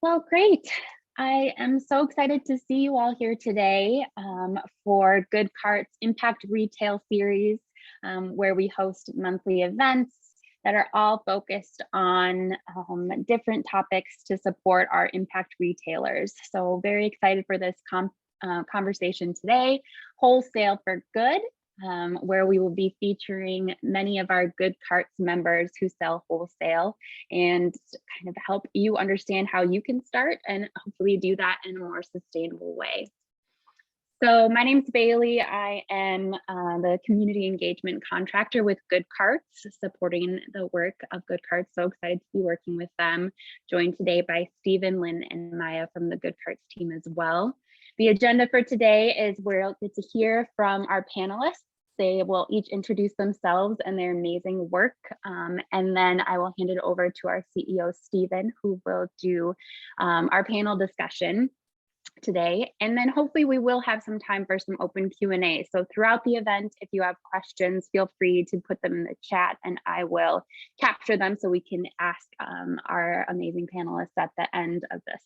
Well, great. I am so excited to see you all here today for GoodCarts Impact Retail Series, where we host monthly events that are all focused on different topics to support our impact retailers. So very excited for this conversation today, Wholesale for Good, where we will be featuring many of our GoodCarts members who sell wholesale and kind of help you understand how you can start and hopefully do that in a more sustainable way. So my name's Bailey. I am the community engagement contractor with GoodCarts, supporting the work of GoodCarts. So excited to be working with them. Joined today by Stephen, Lynn, and Maya from the GoodCarts team as well. The agenda for today is we'll get to hear from our panelists. They will each introduce themselves and their amazing work. And then I will hand it over to our CEO, Stephen, who will do our panel discussion today. And then hopefully we will have some time for some open Q&A. So throughout the event, if you have questions, feel free to put them in the chat and I will capture them so we can ask our amazing panelists at the end of this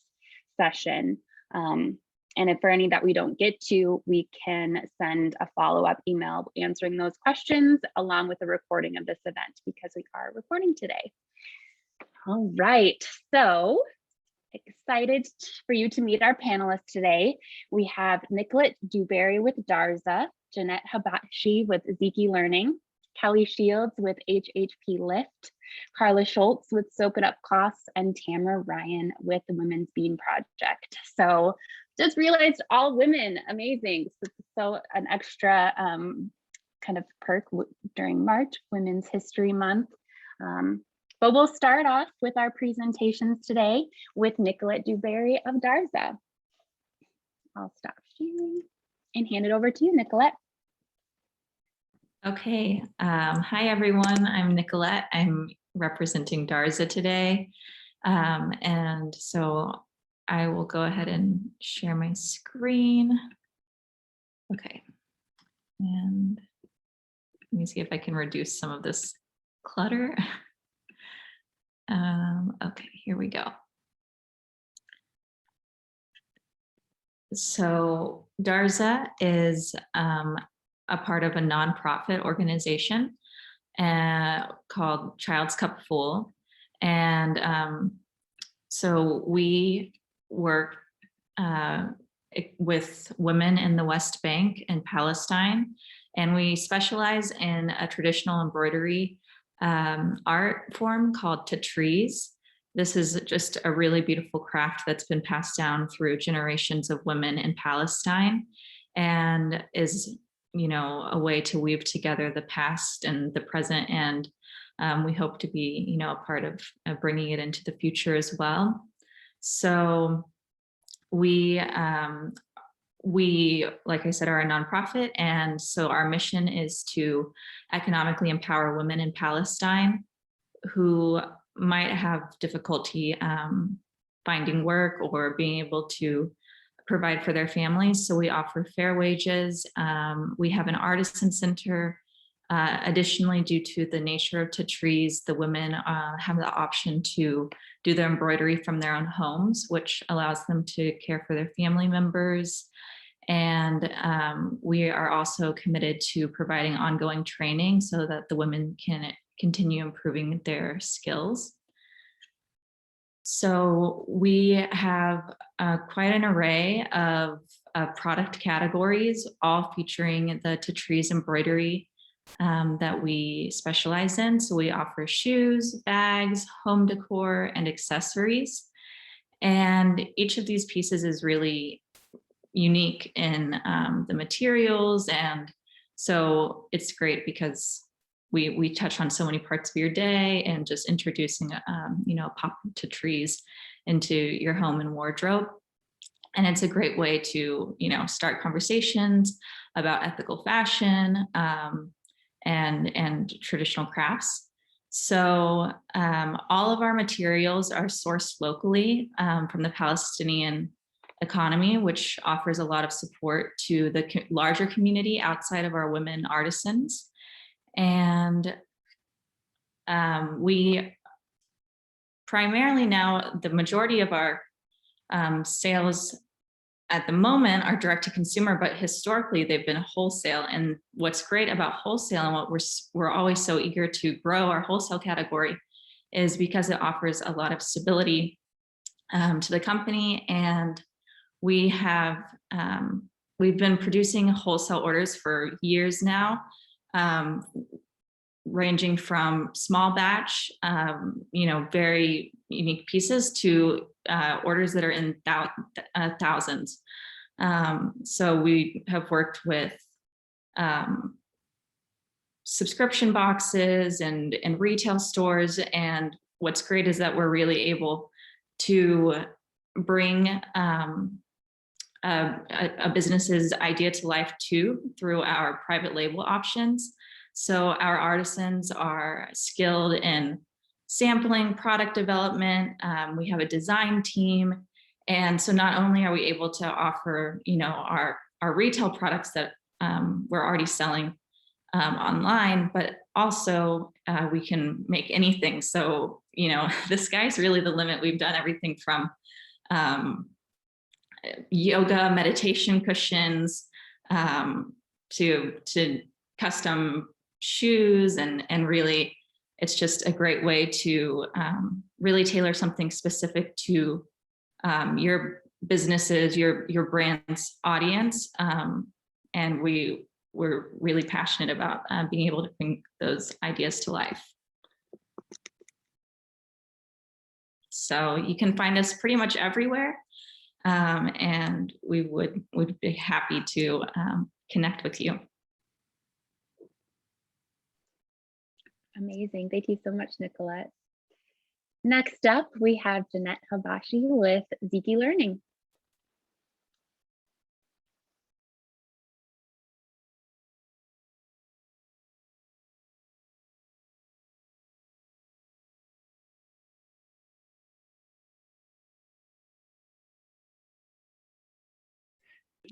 session. And if for any that we don't get to, we can send a follow-up email answering those questions along with a recording of this event because we are recording today. All right, so excited for you to meet our panelists today. We have Nicolette Dewberry with Darza, Jeanette Habashi with Zeki Learning, Kelly Shields with HHPLIFT, Karla Schultz with Soak It Up Cloths, and Tamara Ryan with the Women's Bean Project. So just realized all women, amazing. So an extra kind of perk during March, Women's History Month. But we'll start off with our presentations today with Nicolette Dewberry of Darza. I'll stop sharing and hand it over to you, Nicolette. Okay, hi everyone, I'm Nicolette. I'm representing Darza today. And so I will go ahead and share my screen. Okay, and let me see if I can reduce some of this clutter. Okay, here we go. So Darza is a part of a nonprofit organization called Child's Cup Full. And so we work with women in the West Bank and Palestine, and we specialize in a traditional embroidery art form called tatrees. This is just a really beautiful craft that's been passed down through generations of women in Palestine and is, you know, a way to weave together the past and the present. And we hope to be, you know, a part of bringing it into the future as well. So we, like I said, are a nonprofit. And so our mission is to economically empower women in Palestine who might have difficulty finding work or being able to provide for their families. So we offer fair wages. We have an artisan center. Additionally, due to the nature of tatrees, the women have the option to do their embroidery from their own homes, which allows them to care for their family members. And we are also committed to providing ongoing training so that the women can continue improving their skills. So we have quite an array of product categories, all featuring the tatrees embroidery that we specialize in. So we offer shoes, bags, home decor, and accessories. And each of these pieces is really unique in the materials. And so it's great because we touch on so many parts of your day and just introducing, you know, pop tatrees into your home and wardrobe. And it's a great way to, you know, start conversations about ethical fashion and traditional crafts. So all of our materials are sourced locally from the Palestinian economy, which offers a lot of support to the larger community outside of our women artisans. And we primarily now, the majority of our Sales at the moment are direct to consumer, but historically they've been wholesale. And what's great about wholesale and what we're always so eager to grow our wholesale category is because it offers a lot of stability to the company. And we have, we've been producing wholesale orders for years now, ranging from small batch, you know, very unique pieces to orders that are in thousands. So we have worked with subscription boxes and retail stores. And what's great is that we're really able to bring a business's idea to life too through our private label options. So our artisans are skilled in sampling, product development. We have a design team. And so not only are we able to offer, you know, our retail products that we're already selling online, but also we can make anything. So, you know, the sky's really the limit. We've done everything from yoga, meditation cushions, to custom shoes, and really it's just a great way to really tailor something specific to your businesses, your brand's audience. And we're really passionate about being able to bring those ideas to life. So you can find us pretty much everywhere. And we would be happy to connect with you. Amazing. Thank you so much, Nicolette. Next up, we have Jeanette Habashi with Zeki Learning.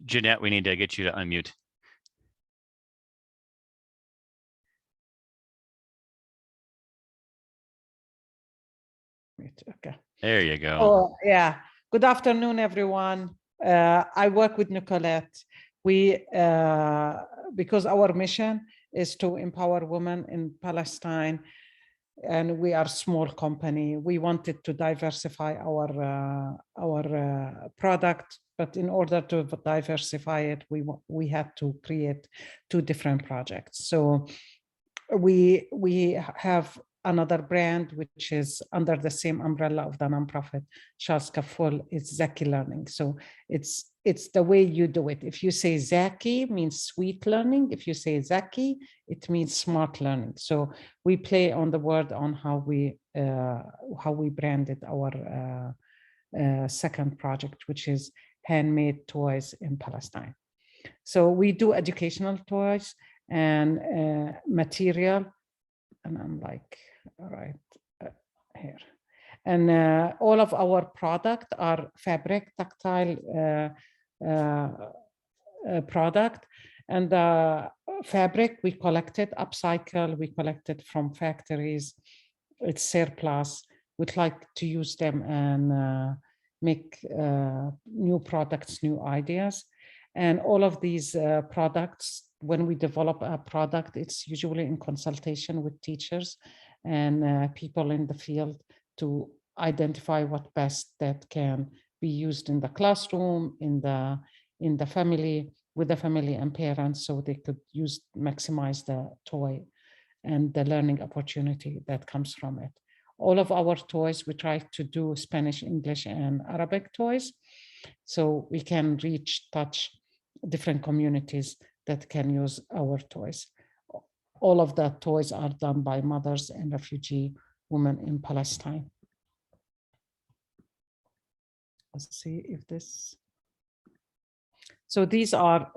Jeanette, we need to get you to unmute. Okay. There you go. Oh, yeah. Good afternoon, everyone. I work with Nicolette. We, because our mission is to empower women in Palestine, and we are a small company. We wanted to diversify our product, but in order to diversify it, we had to create 2 different projects. So we have another brand which is under the same umbrella of the nonprofit Charles Kaful. It's Zeki Learning. So it's the way you do it. If you say Zeki, means sweet learning. If you say Zeki, it means smart learning. So we play on the word on how we branded our second project, which is handmade toys in Palestine. So we do educational toys and material, and I'm like, all right, here. And all of our product are fabric, tactile product. And fabric, we collected, upcycle, we collected from factories. It's surplus. We'd like to use them and make new products, new ideas. And all of these products, when we develop a product, it's usually in consultation with teachers and people in the field to identify what best that can be used in the classroom, in the family, with the family and parents, so they could maximize the toy and the learning opportunity that comes from it. All of our toys, we try to do Spanish, English, and Arabic toys, so we can touch different communities that can use our toys. All of the toys are done by mothers and refugee women in Palestine. Let's see if this. So these are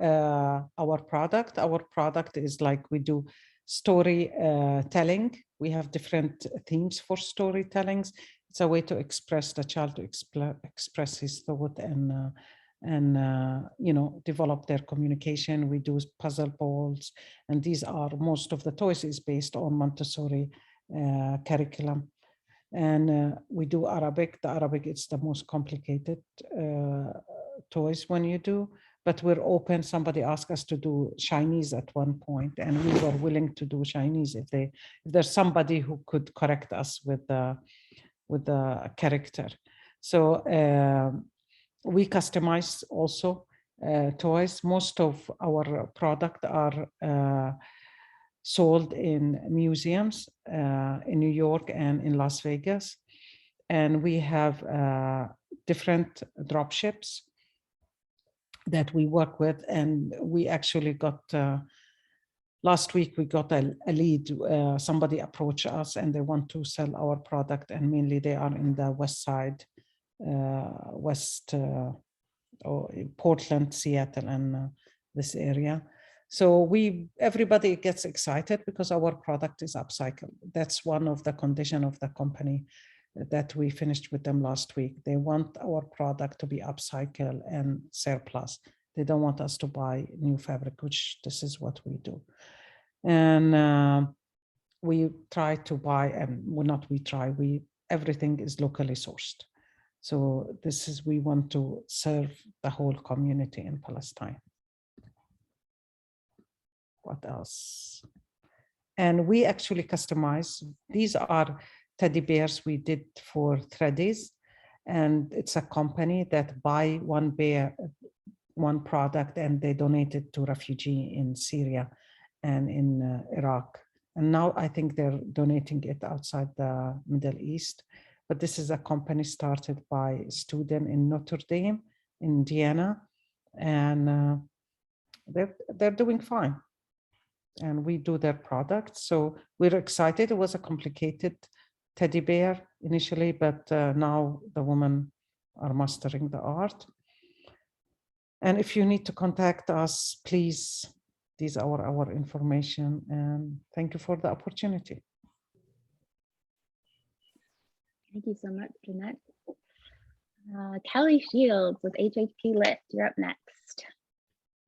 our product. Our product is like we do storytelling. We have different themes for storytellings. It's a way to express the child, to express his thought and you know, develop their communication. We do puzzle balls, and these are, most of the toys is based on Montessori curriculum. And we do Arabic. The Arabic is the most complicated toys when you do, but we're open. Somebody asked us to do Chinese at one point, and we were willing to do Chinese if there's somebody who could correct us with the character. So we customize also toys. Most of our product are sold in museums in New York and in Las Vegas. And we have different drop ships that we work with. And we actually got, last week we got a lead. Somebody approached us and they want to sell our product, and mainly they are in the west side, or Portland, Seattle, and this area. So everybody gets excited because our product is upcycled. That's one of the conditions of the company that we finished with them last week. They want our product to be upcycled and surplus. They don't want us to buy new fabric, which this is what we do. And we try to buy, and everything is locally sourced. So we want to serve the whole community in Palestine. What else? And we actually customize. These are teddy bears we did for Threadies. And it's a company that buy one bear, one product, and they donate it to refugee in Syria and in Iraq. And now I think they're donating it outside the Middle East. But this is a company started by a student in Notre Dame in Indiana, and they're doing fine. And we do their products. So we're excited. It was a complicated teddy bear initially, but now the women are mastering the art. And if you need to contact us, please, these are our information. And thank you for the opportunity. Thank you so much, Jeanette. Kelly Shields with HHPLIFT, you're up next.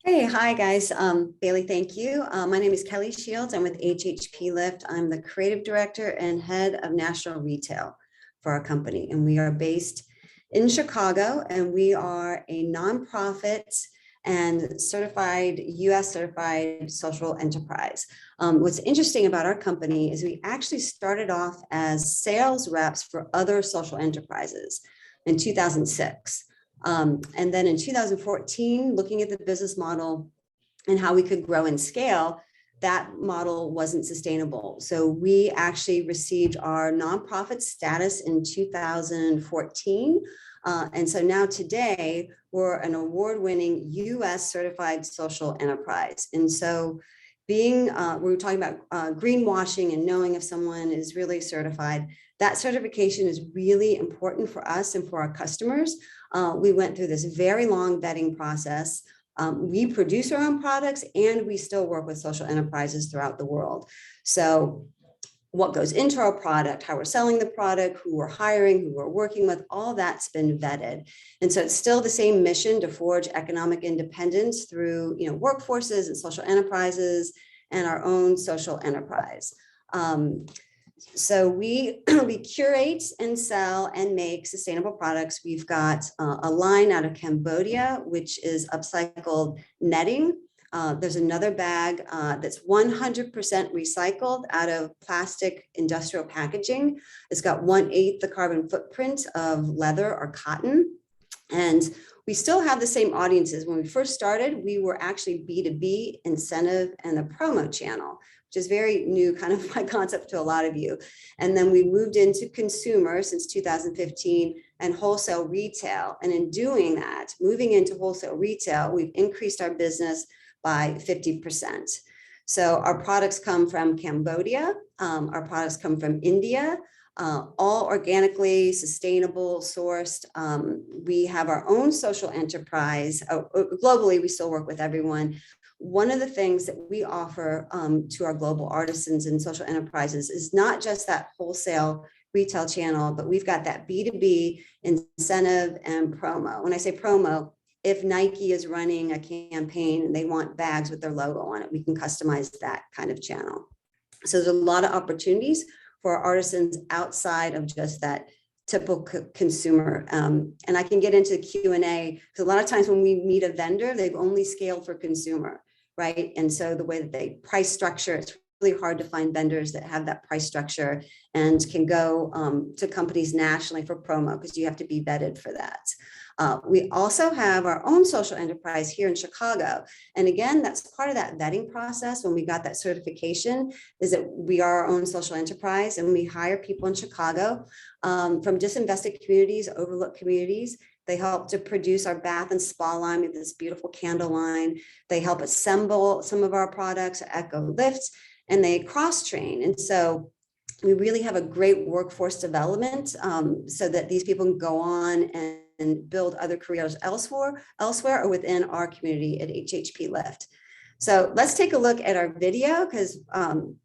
Hey, hi guys. Bailey, thank you. My name is Kelly Shields. I'm with HHPLIFT. I'm the creative director and head of national retail for our company. And we are based in Chicago, and we are a nonprofit and certified, US certified social enterprise. What's interesting about our company is we actually started off as sales reps for other social enterprises in 2006. And then in 2014, looking at the business model and how we could grow and scale, that model wasn't sustainable. So we actually received our nonprofit status in 2014. And so now today, we're an award-winning US certified social enterprise. And so we were talking about greenwashing and knowing if someone is really certified. That certification is really important for us and for our customers. We went through this very long vetting process. We produce our own products, and we still work with social enterprises throughout the world. So what goes into our product, how we're selling the product, who we're hiring, who we're working with, all that's been vetted. And so it's still the same mission to forge economic independence through workforces and social enterprises and our own social enterprise. So we curate and sell and make sustainable products. We've got a line out of Cambodia, which is upcycled netting. There's another bag that's 100% recycled out of plastic industrial packaging. It's got 1/8 the carbon footprint of leather or cotton. And we still have the same audiences. When we first started, we were actually B2B, incentive, and the promo channel, which is very new kind of my concept to a lot of you. And then we moved into consumer since 2015 and wholesale retail. And in doing that, moving into wholesale retail, we've increased our business by 50%. So our products come from Cambodia, our products come from India, all organically sustainable sourced. We have our own social enterprise. Globally, we still work with everyone. One of the things that we offer to our global artisans and social enterprises is not just that wholesale retail channel, but we've got that B2B incentive and promo. When I say promo, if Nike is running a campaign and they want bags with their logo on it, we can customize that kind of channel. So there's a lot of opportunities for artisans outside of just that typical consumer. And I can get into Q&A because a lot of times when we meet a vendor, they've only scaled for consumer, right? And so the way that they price structure, it's really hard to find vendors that have that price structure and can go to companies nationally for promo because you have to be vetted for that. We also have our own social enterprise here in Chicago. And again, that's part of that vetting process when we got that certification, is that we are our own social enterprise and we hire people in Chicago from disinvested communities, overlooked communities. They help to produce our bath and spa line with this beautiful candle line. They help assemble some of our products, HHPLIFT, and they cross-train. And so we really have a great workforce development so that these people can go on and build other careers elsewhere or within our community at HHPLIFT. So let's take a look at our video because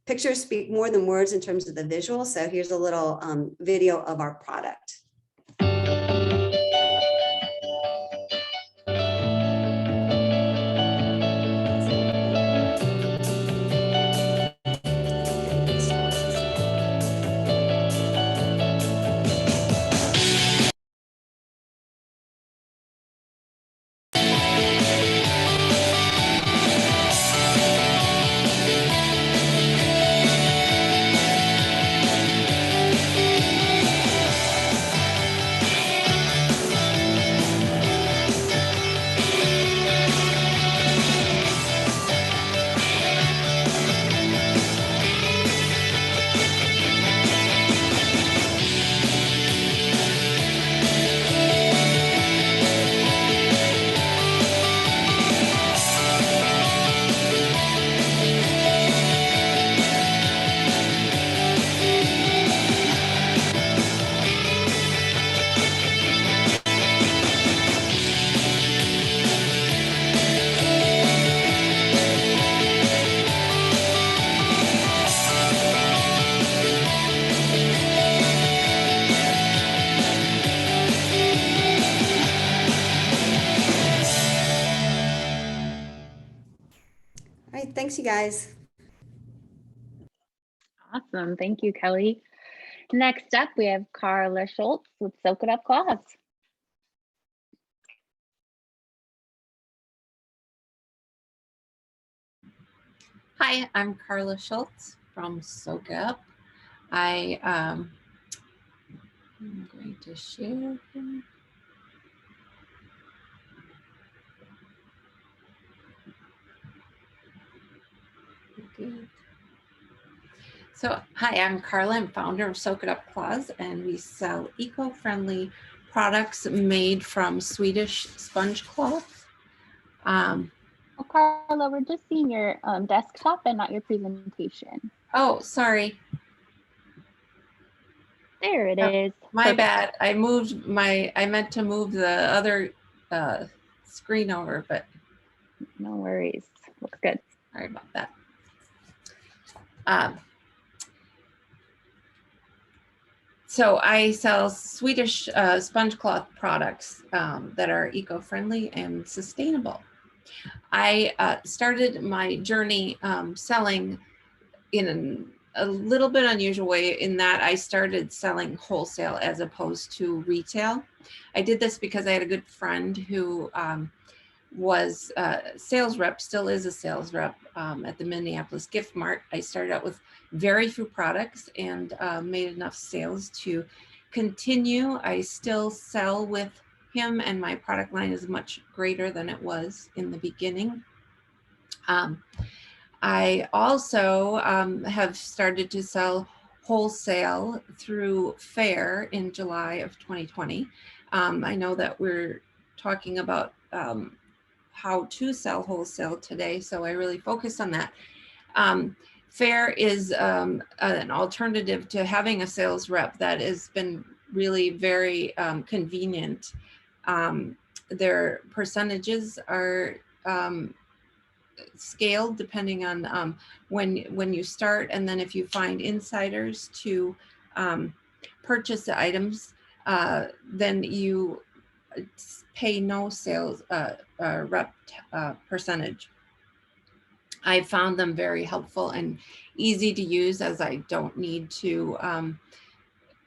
pictures speak more than words in terms of the visual. So here's a little video of our product. All right, thanks you guys. Awesome. Thank you, Kelly. Next up, we have Karla Schultz with Soak It Up Cloths. Hi, I'm Karla Schultz from Soak It Up. I'm going to share. Good. So, hi, I'm Karla. I'm founder of Soak It Up Cloths, and we sell eco-friendly products made from Swedish sponge cloth. Oh, Karla, we're just seeing your desktop and not your presentation. Oh, sorry. There it is. My Perfect. bad. I meant to move the other screen over, but No worries. Looks good. sorry about that. So I sell Swedish sponge cloth products that are eco-friendly and sustainable. I started my journey selling in a little bit unusual way in that I started selling wholesale as opposed to retail. I did this because I had a good friend who was a sales rep, still is a sales rep at the Minneapolis Gift Mart. I started out with very few products and made enough sales to continue. I still sell with him and my product line is much greater than it was in the beginning. I also have started to sell wholesale through FAIR in July of 2020. I know that we're talking about how to sell wholesale today, so I really focused on that. FAIR is an alternative to having a sales rep that has been really very convenient. Their percentages are scaled depending on when you start, and then if you find insiders to purchase the items, then you pay no sales rep percentage. I found them very helpful and easy to use, as I don't need to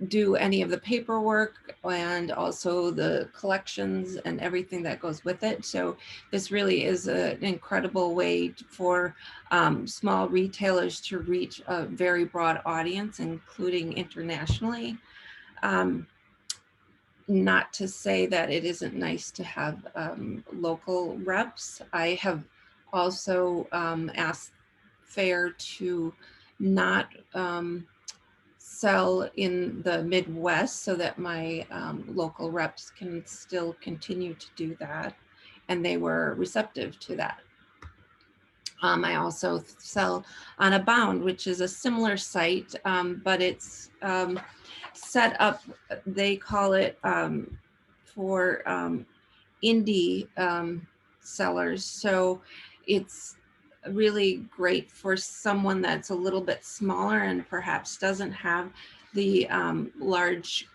do any of the paperwork and also the collections and everything that goes with it. So this really is an incredible way for small retailers to reach a very broad audience, including internationally. Not to say that it isn't nice to have local reps. I have also asked FAIR to not sell in the Midwest so that my local reps can still continue to do that. And they were receptive to that. I also sell on Abound, which is a similar site, but it's set up, they call it for indie sellers. So it's really great for someone that's a little bit smaller and perhaps doesn't have the large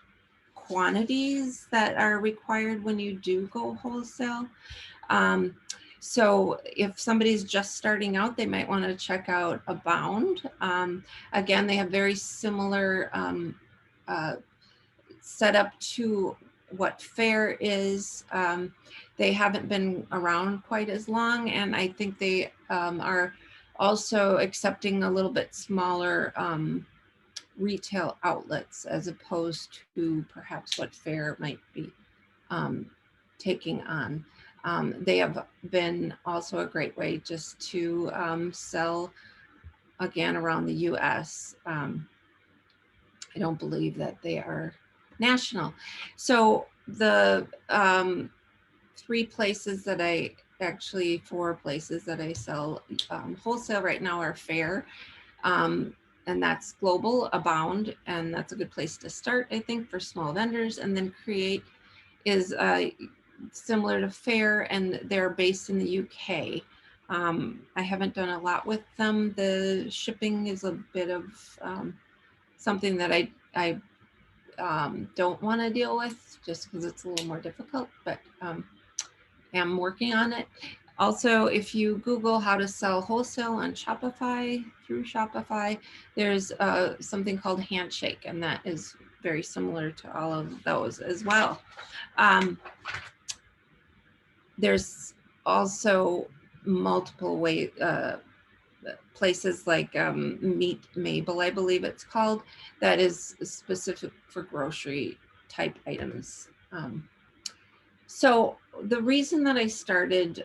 quantities that are required when you do go wholesale. So if somebody's just starting out, they might want to check out Abound. Again, they have very similar setup to what FAIR is. They haven't been around quite as long, and I think they are also accepting a little bit smaller retail outlets as opposed to perhaps what FAIR might be taking on. They have been also a great way just to sell again around the US. I don't believe that they are national. So the 4 places that I sell wholesale right now are FAIR, and that's global, Abound, and that's a good place to start, I think, for small vendors. And then Create is similar to FAIR, and they're based in the UK. I haven't done a lot with them. The shipping is a bit of something that I don't want to deal with just because it's a little more difficult, but am working on it. Also, if you Google how to sell wholesale on Shopify, through Shopify, there's something called Handshake, and that is very similar to all of those as well. There's also multiple places like Meet Mabel, I believe it's called, that is specific for grocery type items. So the reason that I started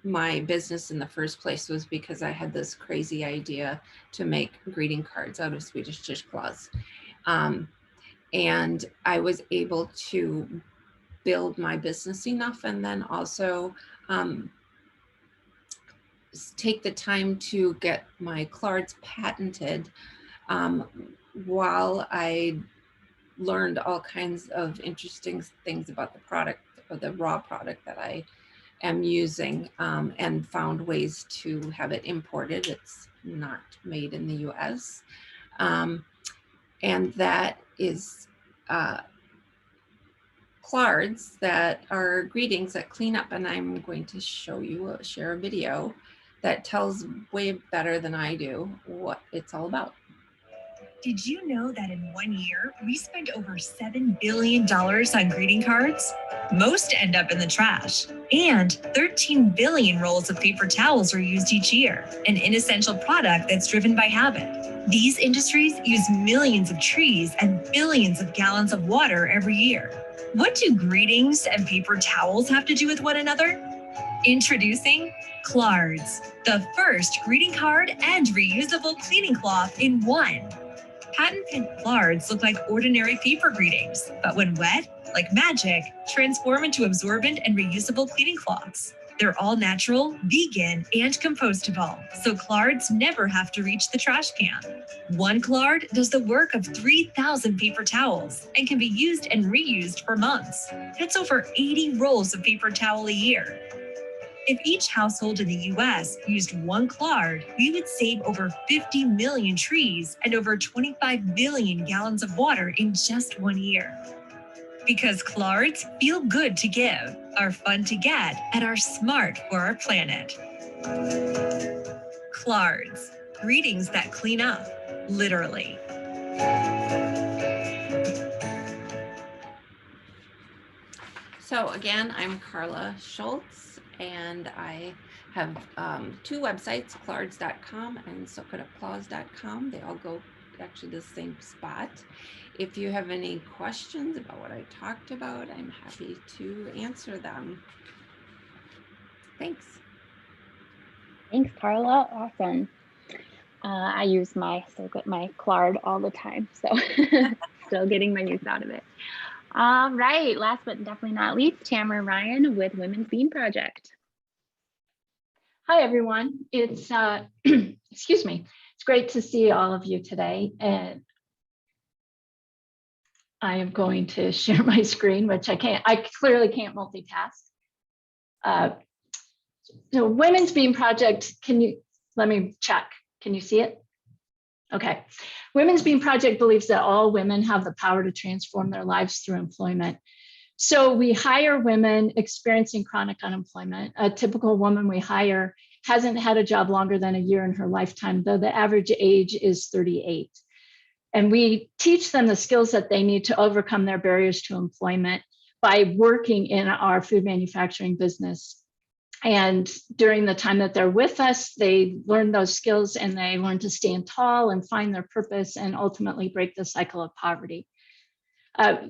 my business in the first place was because I had this crazy idea to make greeting cards out of Swedish dishcloths. And I was able to build my business enough, and then also take the time to get my cards patented while I learned all kinds of interesting things about the product, or the raw product that I am using, and found ways to have it imported. It's not made in the US. And that is cards that are greetings that clean up, and I'm going to share a video that tells way better than I do what it's all about. Did you know that in 1 year, we spent over $7 billion on greeting cards? Most end up in the trash. And 13 billion rolls of paper towels are used each year, an inessential product that's driven by habit. These industries use millions of trees and billions of gallons of water every year. What do greetings and paper towels have to do with one another? Introducing Cards, the first greeting card and reusable cleaning cloth in one. Patent pen cards look like ordinary paper greetings, but when wet, like magic, transform into absorbent and reusable cleaning cloths. They're all natural, vegan, and compostable, so cards never have to reach the trash can. One card does the work of 3,000 paper towels and can be used and reused for months. That's over 80 rolls of paper towel a year. If each household in the US used one card, we would save over 50 million trees and over 25 billion gallons of water in just 1 year. Because cards feel good to give, are fun to get, and are smart for our planet. Clards, greetings that clean up, literally. So again, I'm Karla Schultz, and I have two websites, clards.com and soakitupclaws.com. They all go actually the same spot. If you have any questions about what I talked about, I'm happy to answer them. Thanks. Thanks, Karla. Awesome. I use my Clart all the time, so still getting my use out of it. All right, last but definitely not least, Tamara Ryan with Women's Bean Project. Hi, everyone. It's, excuse me, it's great to see all of you today. And I am going to share my screen, which I clearly can't multitask. So Women's Bean Project, let me check. Can you see it? Okay. Women's Bean Project believes that all women have the power to transform their lives through employment. So we hire women experiencing chronic unemployment. A typical woman we hire hasn't had a job longer than a year in her lifetime, though the average age is 38. And we teach them the skills that they need to overcome their barriers to employment by working in our food manufacturing business. And during the time that they're with us, they learn those skills and they learn to stand tall and find their purpose and ultimately break the cycle of poverty.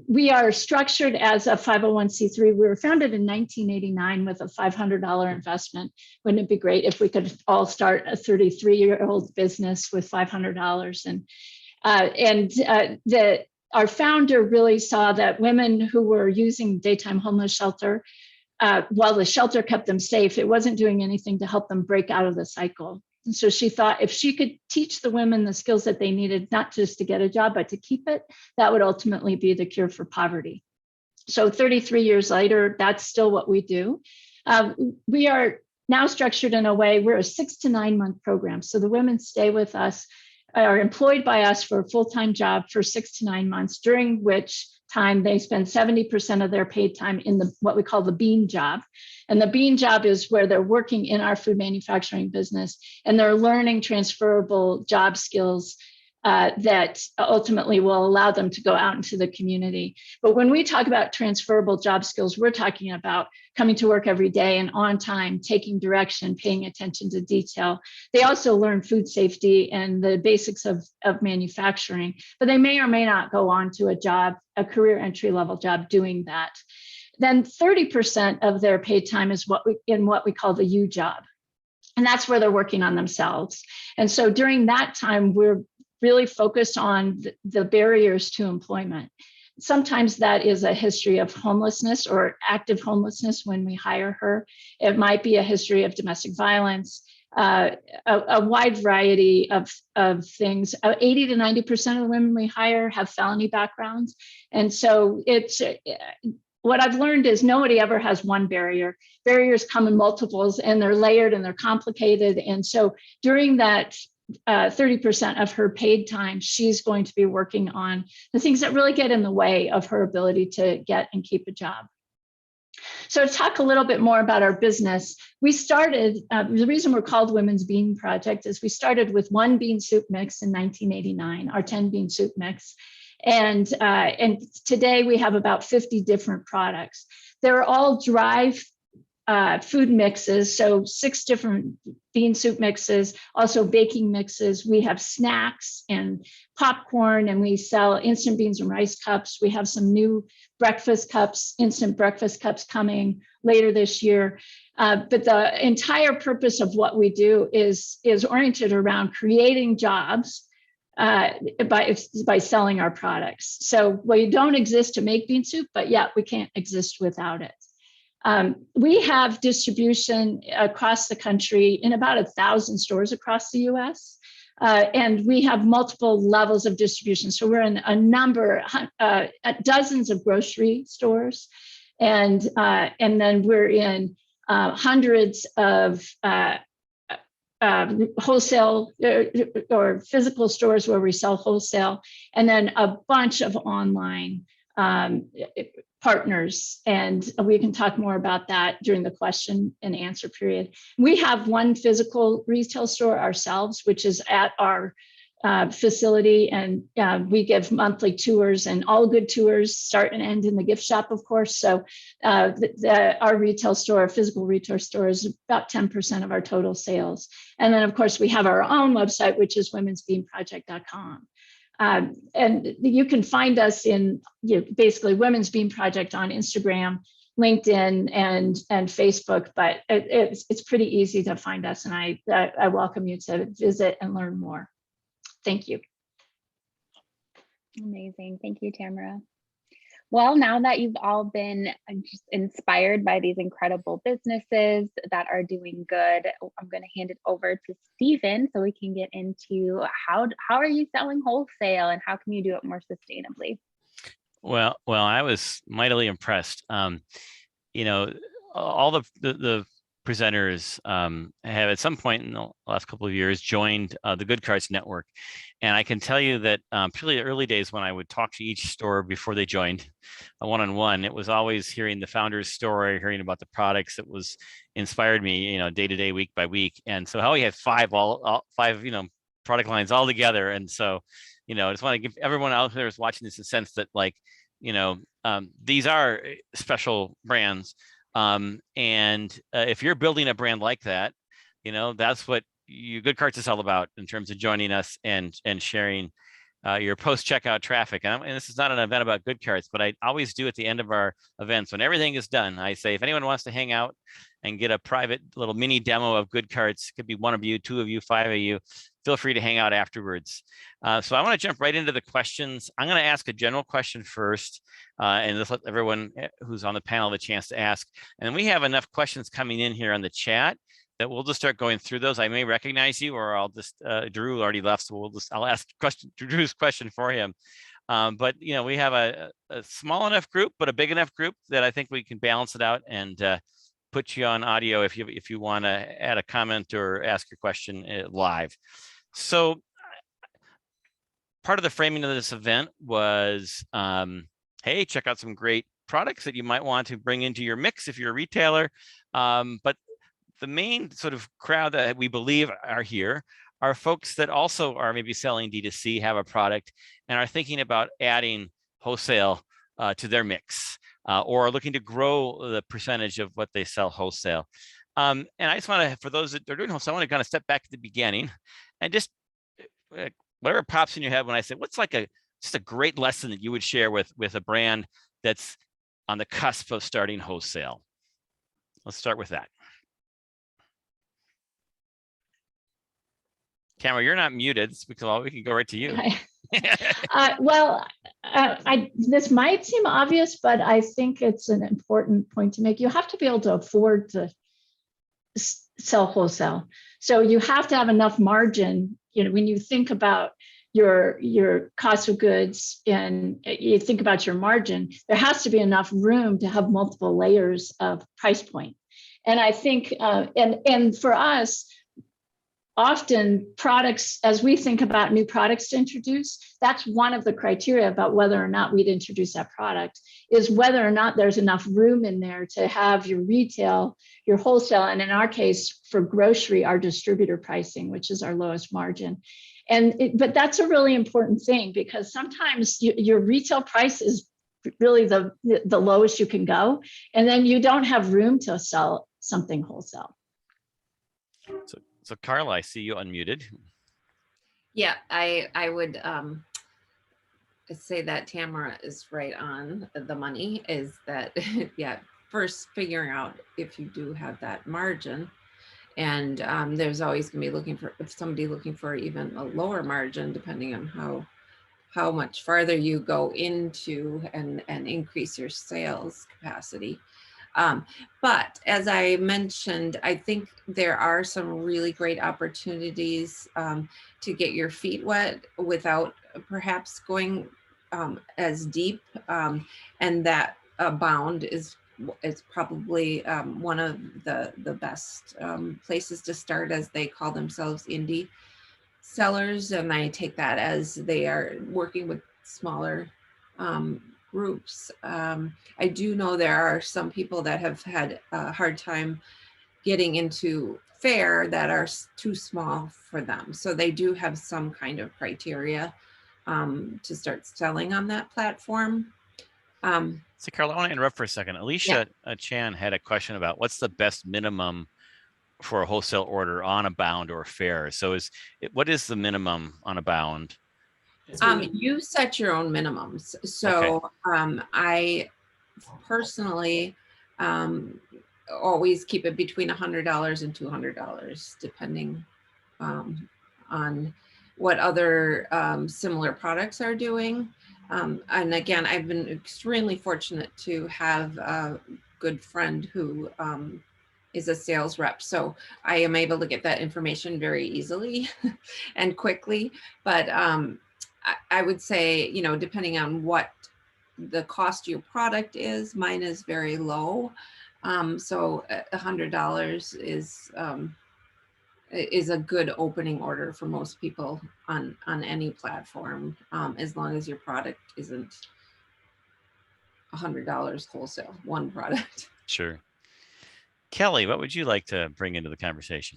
We are structured as a 501c3. We were founded in 1989 with a $500 investment. Wouldn't it be great if we could all start a 33-year-old business with $500? Our founder really saw that women who were using daytime homeless shelter, while the shelter kept them safe, it wasn't doing anything to help them break out of the cycle. And so she thought if she could teach the women the skills that they needed, not just to get a job, but to keep it, that would ultimately be the cure for poverty. So 33 years later, that's still what we do. We are now structured in a way, we're a 6 to 9 month program. So the women stay with us, are employed by us for a full-time job for 6 to 9 months, during which time they spend 70% of their paid time in what we call the bean job. And the bean job is where they're working in our food manufacturing business and they're learning transferable job skills that ultimately will allow them to go out into the community. But when we talk about transferable job skills, we're talking about coming to work every day and on time, taking direction, paying attention to detail. They also learn food safety and the basics of manufacturing, but they may or may not go on to a career entry-level job doing that. Then 30% of their paid time is what we call the U job. And that's where they're working on themselves. And so during that time, we're really focused on the barriers to employment. Sometimes that is a history of homelessness or active homelessness when we hire her. It might be a history of domestic violence, a wide variety of things. 80 to 90% of the women we hire have felony backgrounds. And so what I've learned is nobody ever has one barrier. Barriers come in multiples and they're layered and they're complicated. And so during that 30% of her paid time, she's going to be working on the things that really get in the way of her ability to get and keep a job. So to talk a little bit more about our business, we started, the reason we're called Women's Bean Project is we started with one bean soup mix in 1989, our 10 bean soup mix. And today we have about 50 different products. They're all dry food mixes, so 6 different bean soup mixes, also baking mixes. We have snacks and popcorn, and we sell instant beans and rice cups. We have some new breakfast cups, instant breakfast cups coming later this year. But the entire purpose of what we do is oriented around creating jobs by selling our products. So we don't exist to make bean soup, but yet we can't exist without it. We have distribution across the country in about 1,000 stores across the US. And we have multiple levels of distribution. So we're in a number, dozens of grocery stores. And then we're in hundreds of wholesale or physical stores where we sell wholesale, and then a bunch of online partners, and we can talk more about that during the question and answer period. We have one physical retail store ourselves, which is at our facility, and we give monthly tours, and all good tours start and end in the gift shop, of course. So our retail store, physical retail store, is about 10% of our total sales. And then, of course, we have our own website, which is womensbeamproject.com. And you can find us in basically Women's Beam Project on Instagram, LinkedIn, and Facebook, but it's pretty easy to find us, and I welcome you to visit and learn more. Thank you. Amazing. Thank you, Tamara. Well, now that you've all been just inspired by these incredible businesses that are doing good, I'm going to hand it over to Stephen so we can get into how are you selling wholesale and how can you do it more sustainably? Well, I was mightily impressed. You know, all the presenters have at some point in the last couple of years joined the GoodCarts network. And I can tell you that particularly the early days when I would talk to each store before they joined one-on-one, it was always hearing the founder's story, hearing about the products that was inspired me, day to day, week by week. And so how we had five, product lines all together. And so, I just want to give everyone out there who's watching this a sense that these are special brands. And if you're building a brand like that, that's what GoodCarts is all about in terms of joining us and sharing your post-checkout traffic. And this is not an event about GoodCarts, but I always do at the end of our events, when everything is done, I say, if anyone wants to hang out and get a private little mini demo of GoodCarts, could be one of you, two of you, five of you, feel free to hang out afterwards. So I want to jump right into the questions. I'm going to ask a general question first, and let's let everyone who's on the panel have a chance to ask. And then we have enough questions coming in here on the chat that we'll just start going through those. I may recognize you, or I'll just, Drew already left, so I'll ask Drew's question for him. But we have a small enough group, but a big enough group that I think we can balance it out and put you on audio if you want to add a comment or ask your question live. So part of the framing of this event was, hey, check out some great products that you might want to bring into your mix if you're a retailer. But the main sort of crowd that we believe are here are folks that also are maybe selling D2C, have a product, and are thinking about adding wholesale to their mix, or are looking to grow the percentage of what they sell wholesale. And I just want to, for those that are doing wholesale, I want to kind of step back to the beginning and just whatever pops in your head when I say, what's like just a great lesson that you would share with a brand that's on the cusp of starting wholesale? Let's start with that. Tamara, you're not muted, because we can go right to you. This might seem obvious, but I think it's an important point to make. You have to be able to afford to sell wholesale. So you have to have enough margin. When you think about your cost of goods and you think about your margin, there has to be enough room to have multiple layers of price point. And I think, and for us, often products, as we think about new products to introduce, that's one of the criteria about whether or not we'd introduce that product, is whether or not there's enough room in there to have your retail, your wholesale, and in our case, for grocery, our distributor pricing, which is our lowest margin. But that's a really important thing, because sometimes your retail price is really the lowest you can go, and then you don't have room to sell something wholesale. So Karla, I see you unmuted. Yeah, I would say that Tamara is right on the money, is that, yeah, first figuring out if you do have that margin. And there's always going to be somebody looking for even a lower margin, depending on how much farther you go into and increase your sales capacity. But as I mentioned, I think there are some really great opportunities to get your feet wet without perhaps going as deep, and that Abound is probably one of the best places to start, as they call themselves indie sellers, and I take that as they are working with smaller groups. I do know there are some people that have had a hard time getting into fair that are too small for them. So they do have some kind of criteria to start selling on that platform. So Karla, I want to interrupt for a second. Alicia Chan had a question about what's the best minimum for a wholesale order on a bound or a fair. So what is the minimum on a bound? You set your own minimums. So I personally always keep it between $100 and $200, depending on what other similar products are doing. And again, I've been extremely fortunate to have a good friend who is a sales rep. So I am able to get that information very easily and quickly. But I would say, you know, depending on what the cost of your product is, mine is very low. So $100 is a good opening order for most people on any platform, as long as your product isn't $100 wholesale, one product. Sure. Kelly, what would you like to bring into the conversation?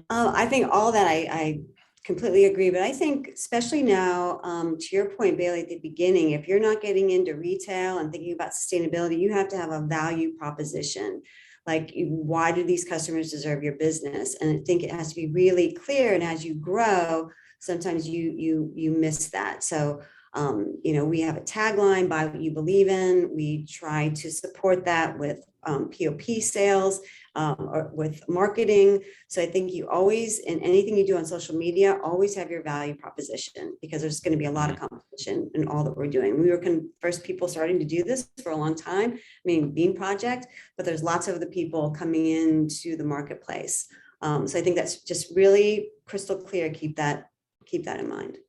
I think all that I completely agree, but I think especially now, to your point, Bailey, at the beginning, if you're not getting into retail and thinking about sustainability, you have to have a value proposition. Like, why do these customers deserve your business? And I think it has to be really clear. And as you grow, sometimes you miss that. So, you know, we have a tagline, buy what you believe in. We try to support that with POP sales, or with marketing. So I think you always, in anything you do on social media, always have your value proposition, because there's going to be a lot of competition in all that we're doing. We were first people starting to do this for a long time. I mean, Bean Project, but there's lots of other people coming into the marketplace. So I think that's just really crystal clear. Keep that in mind.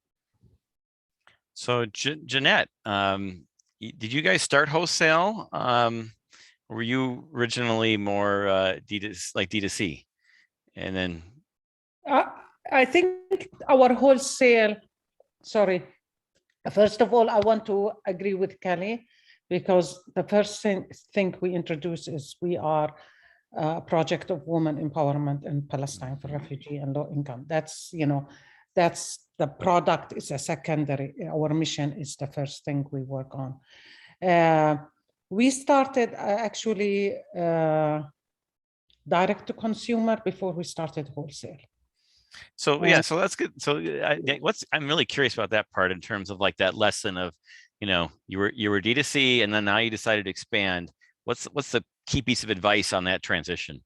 So Jeanette, did you guys start Wholesale? Were you originally more D2C? And then I think our Wholesale, sorry, first of all, I want to agree with Kelly, because the first thing we introduce is we are a project of women empowerment in Palestine for refugee and low income. That's, you know, that's the product is a secondary. Our mission is the first thing we work on. We started actually direct to consumer before we started Wholesale. So yeah, so that's good. So I'm really curious about that part in terms of like that lesson of, you know, you were D2C and then now you decided to expand. What's the key piece of advice on that transition?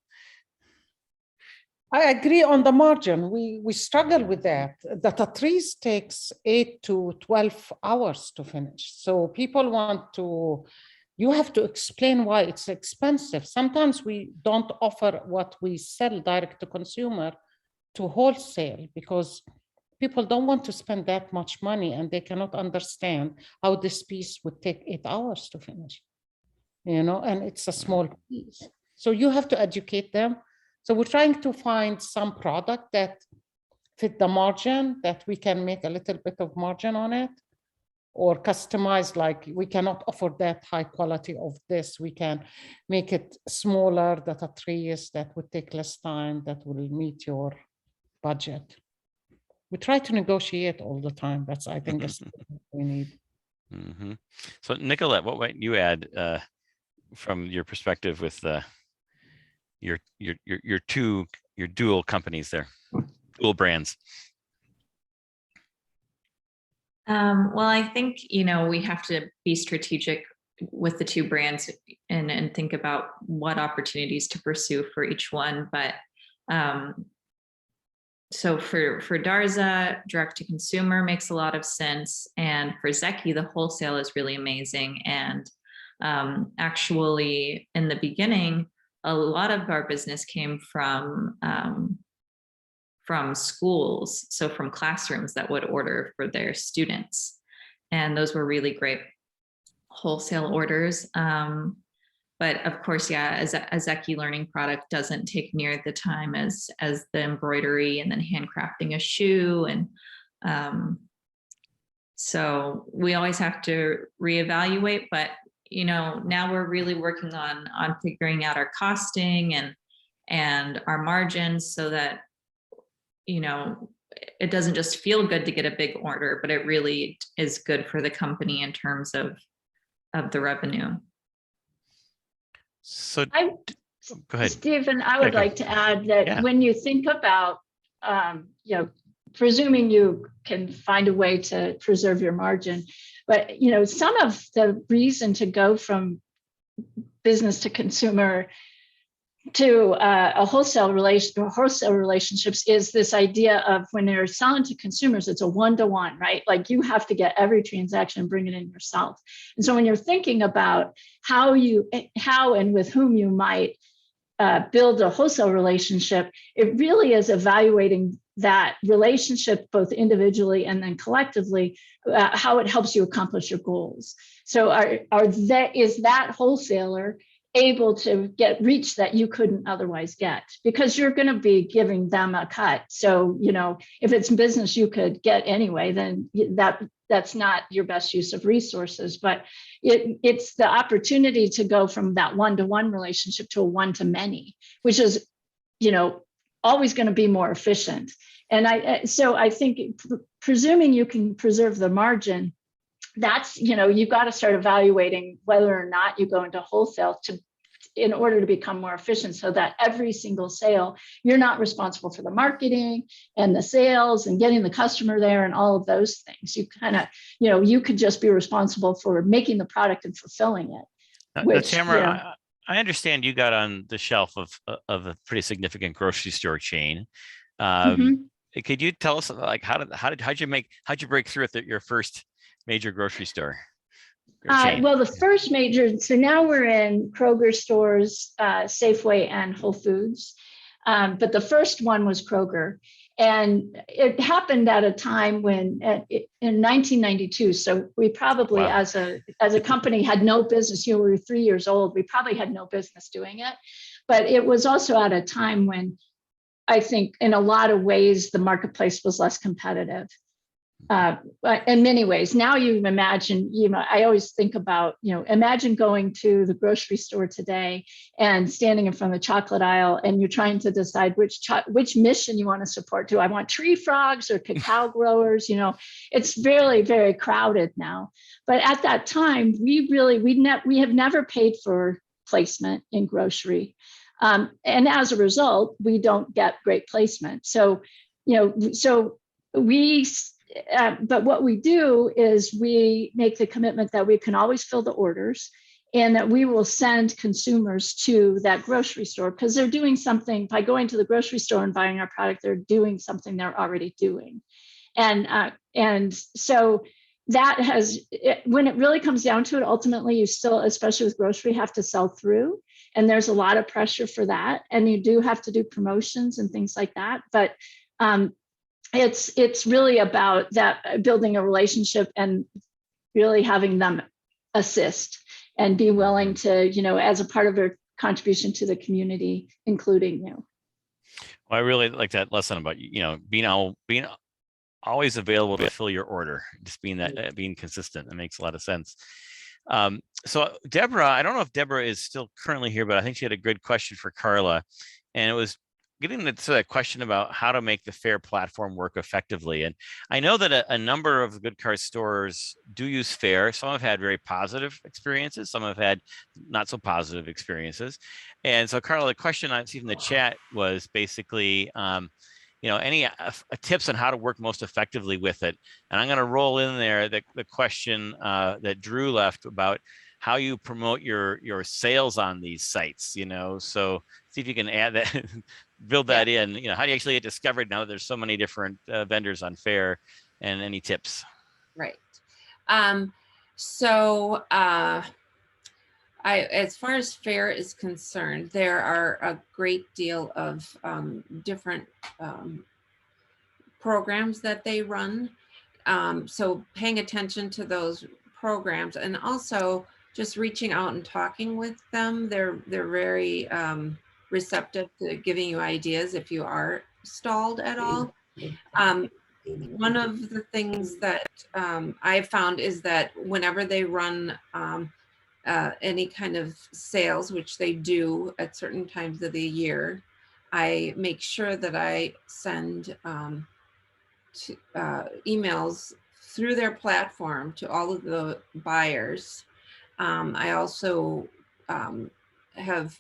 I agree on the margin. We struggle with that. The trees takes 8 to 12 hours to finish. So people want to, you have to explain why it's expensive. Sometimes we don't offer what we sell direct to consumer to wholesale, because people don't want to spend that much money and they cannot understand how this piece would take 8 hours to finish, you know, and it's a small piece. So you have to educate them. So we're trying to find some product that fit the margin, that we can make a little bit of margin on it, or customize, like we cannot offer that high quality of this. We can make it smaller, that are trees that would take less time, that will meet your budget. We try to negotiate all the time. That's, I think, is what we need. Mm-hmm. So Nicolette, what might you add from your perspective with your dual companies there, dual brands? Well, I think, you know, we have to be strategic with the two brands and think about what opportunities to pursue for each one. But so for Darza, direct to consumer makes a lot of sense. And for Zeki, the wholesale is really amazing. And actually, in the beginning, a lot of our business came from schools, so from classrooms that would order for their students. And those were really great wholesale orders. But of course, yeah, a Zeki Learning product doesn't take near the time as the embroidery and then handcrafting a shoe. And So we always have to reevaluate, but now we're really working on figuring out our costing and our margins so that, it doesn't just feel good to get a big order, but it really is good for the company in terms of the revenue. So go ahead, Stephen. I would go. like to add that when you think about, presuming you can find a way to preserve your margin, but some of the reason to go from business to consumer to wholesale relationships is this idea of when they're selling to consumers, it's a one-to-one, right? Like you have to get every transaction and bring it in yourself. And so when you're thinking about how and with whom you might build a wholesale relationship, it really is evaluating that relationship both individually and then collectively, how it helps you accomplish your goals. So is that wholesaler able to reach that you couldn't otherwise get, because you're going to be giving them a cut. So, if it's business you could get anyway, then that's not your best use of resources, but it's the opportunity to go from that one-to-one relationship to a one-to-many, which is, always going to be more efficient. And I think presuming you can preserve the margin, that's, you've got to start evaluating whether or not you go into wholesale in order to become more efficient, so that every single sale, you're not responsible for the marketing and the sales and getting the customer there and all of those things. You kind of, you could just be responsible for making the product and fulfilling it. Which, Tamara, I understand you got on the shelf of a pretty significant grocery store chain. Could you tell us, like, how'd you break through at your first major grocery store? Well, the first major, so now we're in Kroger stores, Safeway, and Whole Foods. But the first one was Kroger. And it happened at a time when in 1992. So we probably, as a company, had no business. We were 3 years old. We probably had no business doing it. But it was also at a time when I think in a lot of ways, the marketplace was less competitive. In many ways. Now you imagine, I always think about, imagine going to the grocery store today and standing in front of the chocolate aisle and you're trying to decide which mission you want to support. Do I want tree frogs or cacao growers? It's very, very crowded now. But at that time, we have never paid for placement in grocery. And as a result, we don't get great placement. So but what we do is we make the commitment that we can always fill the orders and that we will send consumers to that grocery store, because they're doing something by going to the grocery store and buying our product. They're doing something they're already doing. And so that when it really comes down to it, ultimately you still, especially with grocery, have to sell through. And there's a lot of pressure for that. And you do have to do promotions and things like that. But it's really about that, building a relationship and really having them assist and be willing to, as a part of their contribution to the community, including you. Well, I really like that lesson about, being always available to fill your order, just being consistent. That makes a lot of sense. So Deborah, I don't know if Deborah is still currently here, but I think she had a good question for Karla. And it was getting to that question about how to make the FAIR platform work effectively. And I know that a number of GoodCarts stores do use FAIR. Some have had very positive experiences. Some have had not so positive experiences. And so Karla, the question I see from the chat was basically, any tips on how to work most effectively with it. And I'm going to roll in there the question that Drew left about how you promote your sales on these sites, so see if you can add that, build that in, how do you actually get discovered now that there's so many different vendors on FAIR, and any tips? Right. As far as FAIR is concerned, there are a great deal of different programs that they run. So paying attention to those programs, and also just reaching out and talking with them. They're very receptive to giving you ideas if you are stalled at all. One of the things that I've found is that whenever they run any kind of sales, which they do at certain times of the year, I make sure that I send emails through their platform to all of the buyers. I also have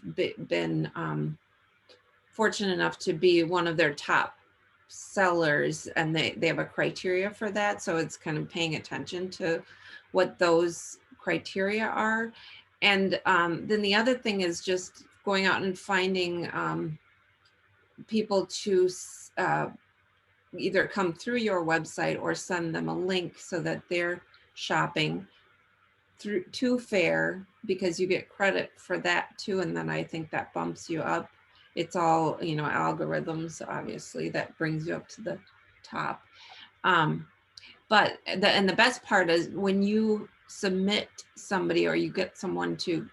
been fortunate enough to be one of their top sellers, and they have a criteria for that. So it's kind of paying attention to what those criteria are. And then the other thing is just going out and finding people to either come through your website or send them a link so that they're shopping through to Fair, because you get credit for that too. And then I think that bumps you up. It's all, you know, algorithms, obviously, that brings you up to the top. But the best part is when you submit somebody or you get someone to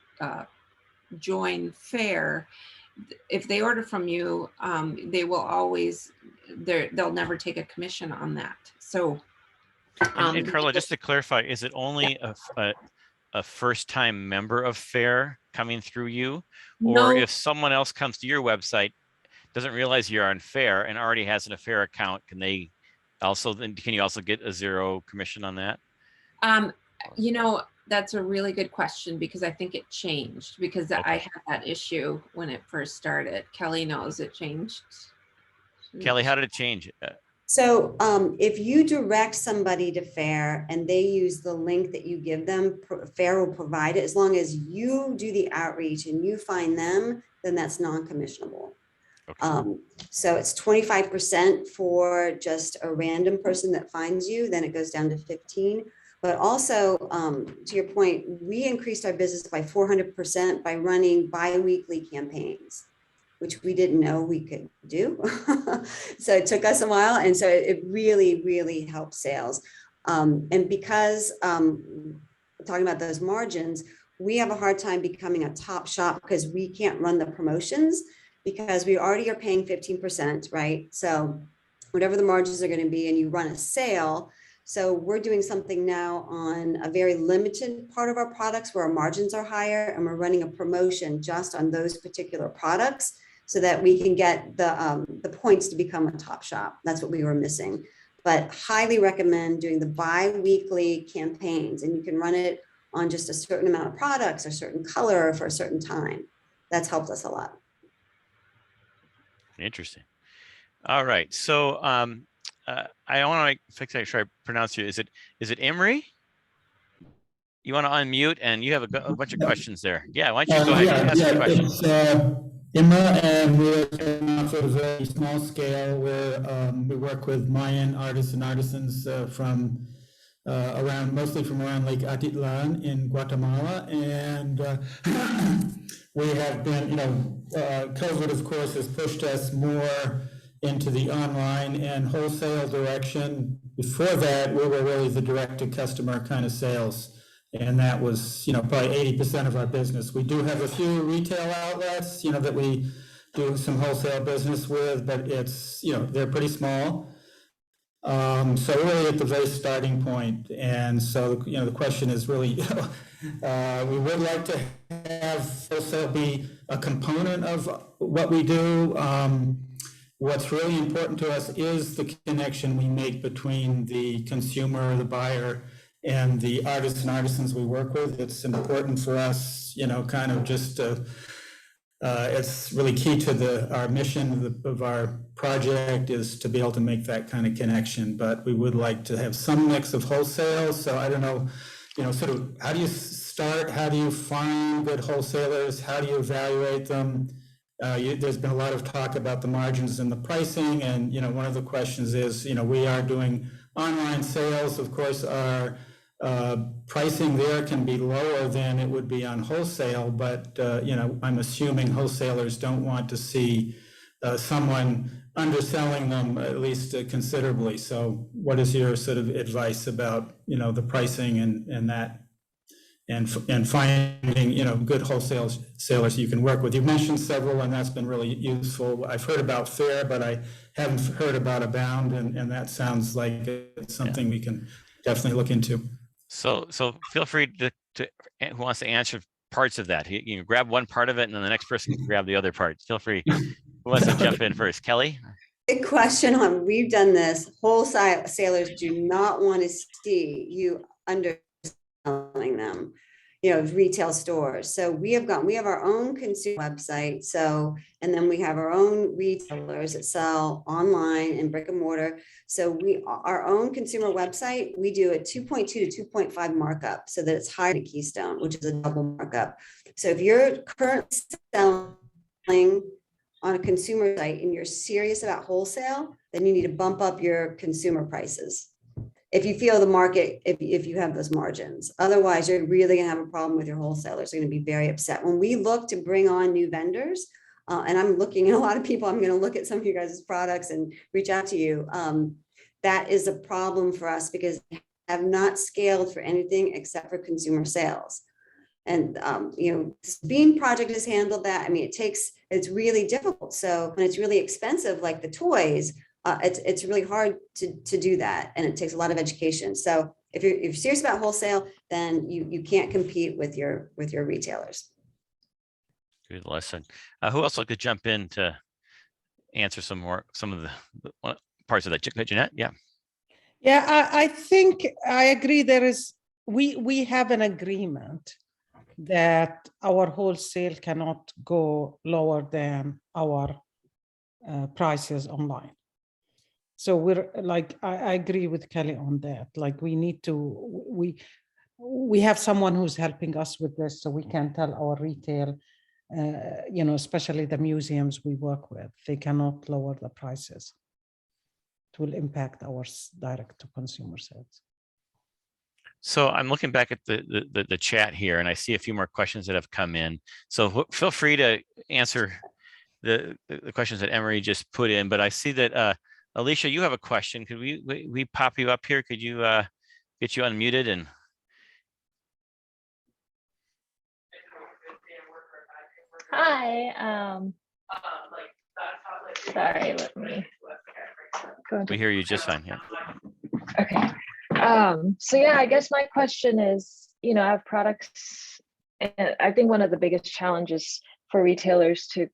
join Fair, if they order from you, they will always, they'll never take a commission on that. So, and Karla, just to clarify, is it only a first-time member of Fair coming through you, or no, if someone else comes to your website, doesn't realize you're on Fair and already has an Fair account, can they also, then can you also get a 0 commission on that? you know, that's a really good question, because I think it changed, because Okay. I had that issue when it first started. Kelly knows it changed. Kelly, how did it change? So if you direct somebody to Fair and they use the link that you give them, Fair will provide it. As long as you do the outreach and you find them, then that's non-commissionable. Okay. So it's 25% for just a random person that finds you, then it goes down to 15. But also, to your point, we increased our business by 400% by running bi-weekly campaigns, which we didn't know we could do. So it took us a while. And so it really, really helped sales. And because talking about those margins, we have a hard time becoming a top shop because we can't run the promotions, because we already are paying 15%, right? So whatever the margins are going to be, and you run a sale. So we're doing something now on a very limited part of our products where our margins are higher, and we're running a promotion just on those particular products so that we can get the points to become a top shop. That's what we were missing. But highly recommend doing the bi-weekly campaigns, and you can run it on just a certain amount of products or certain color for a certain time. That's helped us a lot. Interesting. All right. So I want to make sure I pronounce you. Is it Emery? You want to unmute, and you have a bunch of questions there. Yeah, why don't you go ahead and ask your question? It's Imra, and we're off at a very small scale where we work with Mayan artists and artisans from mostly from around Lake Atitlan in Guatemala, and we have been, COVID of course has pushed us more into the online and wholesale direction. Before that, we were really the direct-to-customer kind of sales, and that was, probably 80% of our business. We do have a few retail outlets, that we do some wholesale business with, but it's, they're pretty small. So really at the very starting point. And so, the question is really, we would like to have wholesale be a component of what we do. What's really important to us is the connection we make between the consumer, the buyer, and the artists and artisans we work with. It's important for us, kind of just it's really key to our mission of our project is to be able to make that kind of connection. But we would like to have some mix of wholesale. So I don't know, sort of how do you start? How do you find good wholesalers? How do you evaluate them? There's been a lot of talk about the margins and the pricing. And, one of the questions is, we are doing online sales. Of course, our pricing there can be lower than it would be on wholesale, but I'm assuming wholesalers don't want to see someone underselling them, at least considerably. So what is your sort of advice about the pricing and that and finding, you know, good wholesale sellers you can work with. You've mentioned several, and that's been really useful. I've heard about FAIR, but I haven't heard about Abound, and that sounds like it's something we can definitely look into. So feel free to who wants to answer parts of that. You can grab one part of it, and then the next person can grab the other part. Feel free. Who wants to jump in first? Kelly? Big question on, we've done this. Wholesalers do not want to see you underselling them, you know, retail stores. So we have our own consumer website. So, and then we have our own retailers that sell online and brick and mortar. So our own consumer website, we do a 2.2 to 2.5 markup so that it's higher than Keystone, which is a double markup. So if you're currently selling on a consumer site and you're serious about wholesale, then you need to bump up your consumer prices. If you feel the market, if you have those margins, otherwise you're really gonna have a problem with your wholesalers. They're gonna be very upset. When we look to bring on new vendors, and I'm looking at a lot of people, I'm gonna look at some of you guys' products and reach out to you. That is a problem for us because we have not scaled for anything except for consumer sales. And, you know, this Bean project has handled that. I mean, it's really difficult. So when it's really expensive, like the toys, it's really hard to do that. And it takes a lot of education. So if you're serious about wholesale, then you can't compete with your retailers. Good lesson. Who else like to jump in to answer some of the parts of that? Jeanette? Yeah. Yeah, I think I agree. We have an agreement that our wholesale cannot go lower than our prices online. So we're like, I agree with Kelly on that. Like we need to, we have someone who's helping us with this, so we can tell our retail, you know, especially the museums we work with, they cannot lower the prices. It will impact our direct to consumer sales. So I'm looking back at the chat here, and I see a few more questions that have come in. So feel free to answer the questions that Emery just put in. But I see that Alicia, you have a question. Could we pop you up here? Could you get you unmuted and? Hi. Sorry, let me go into. We hear you just fine. Yeah. Okay. So yeah, I guess my question is, you know, I have products, and I think one of the biggest challenges for retailers to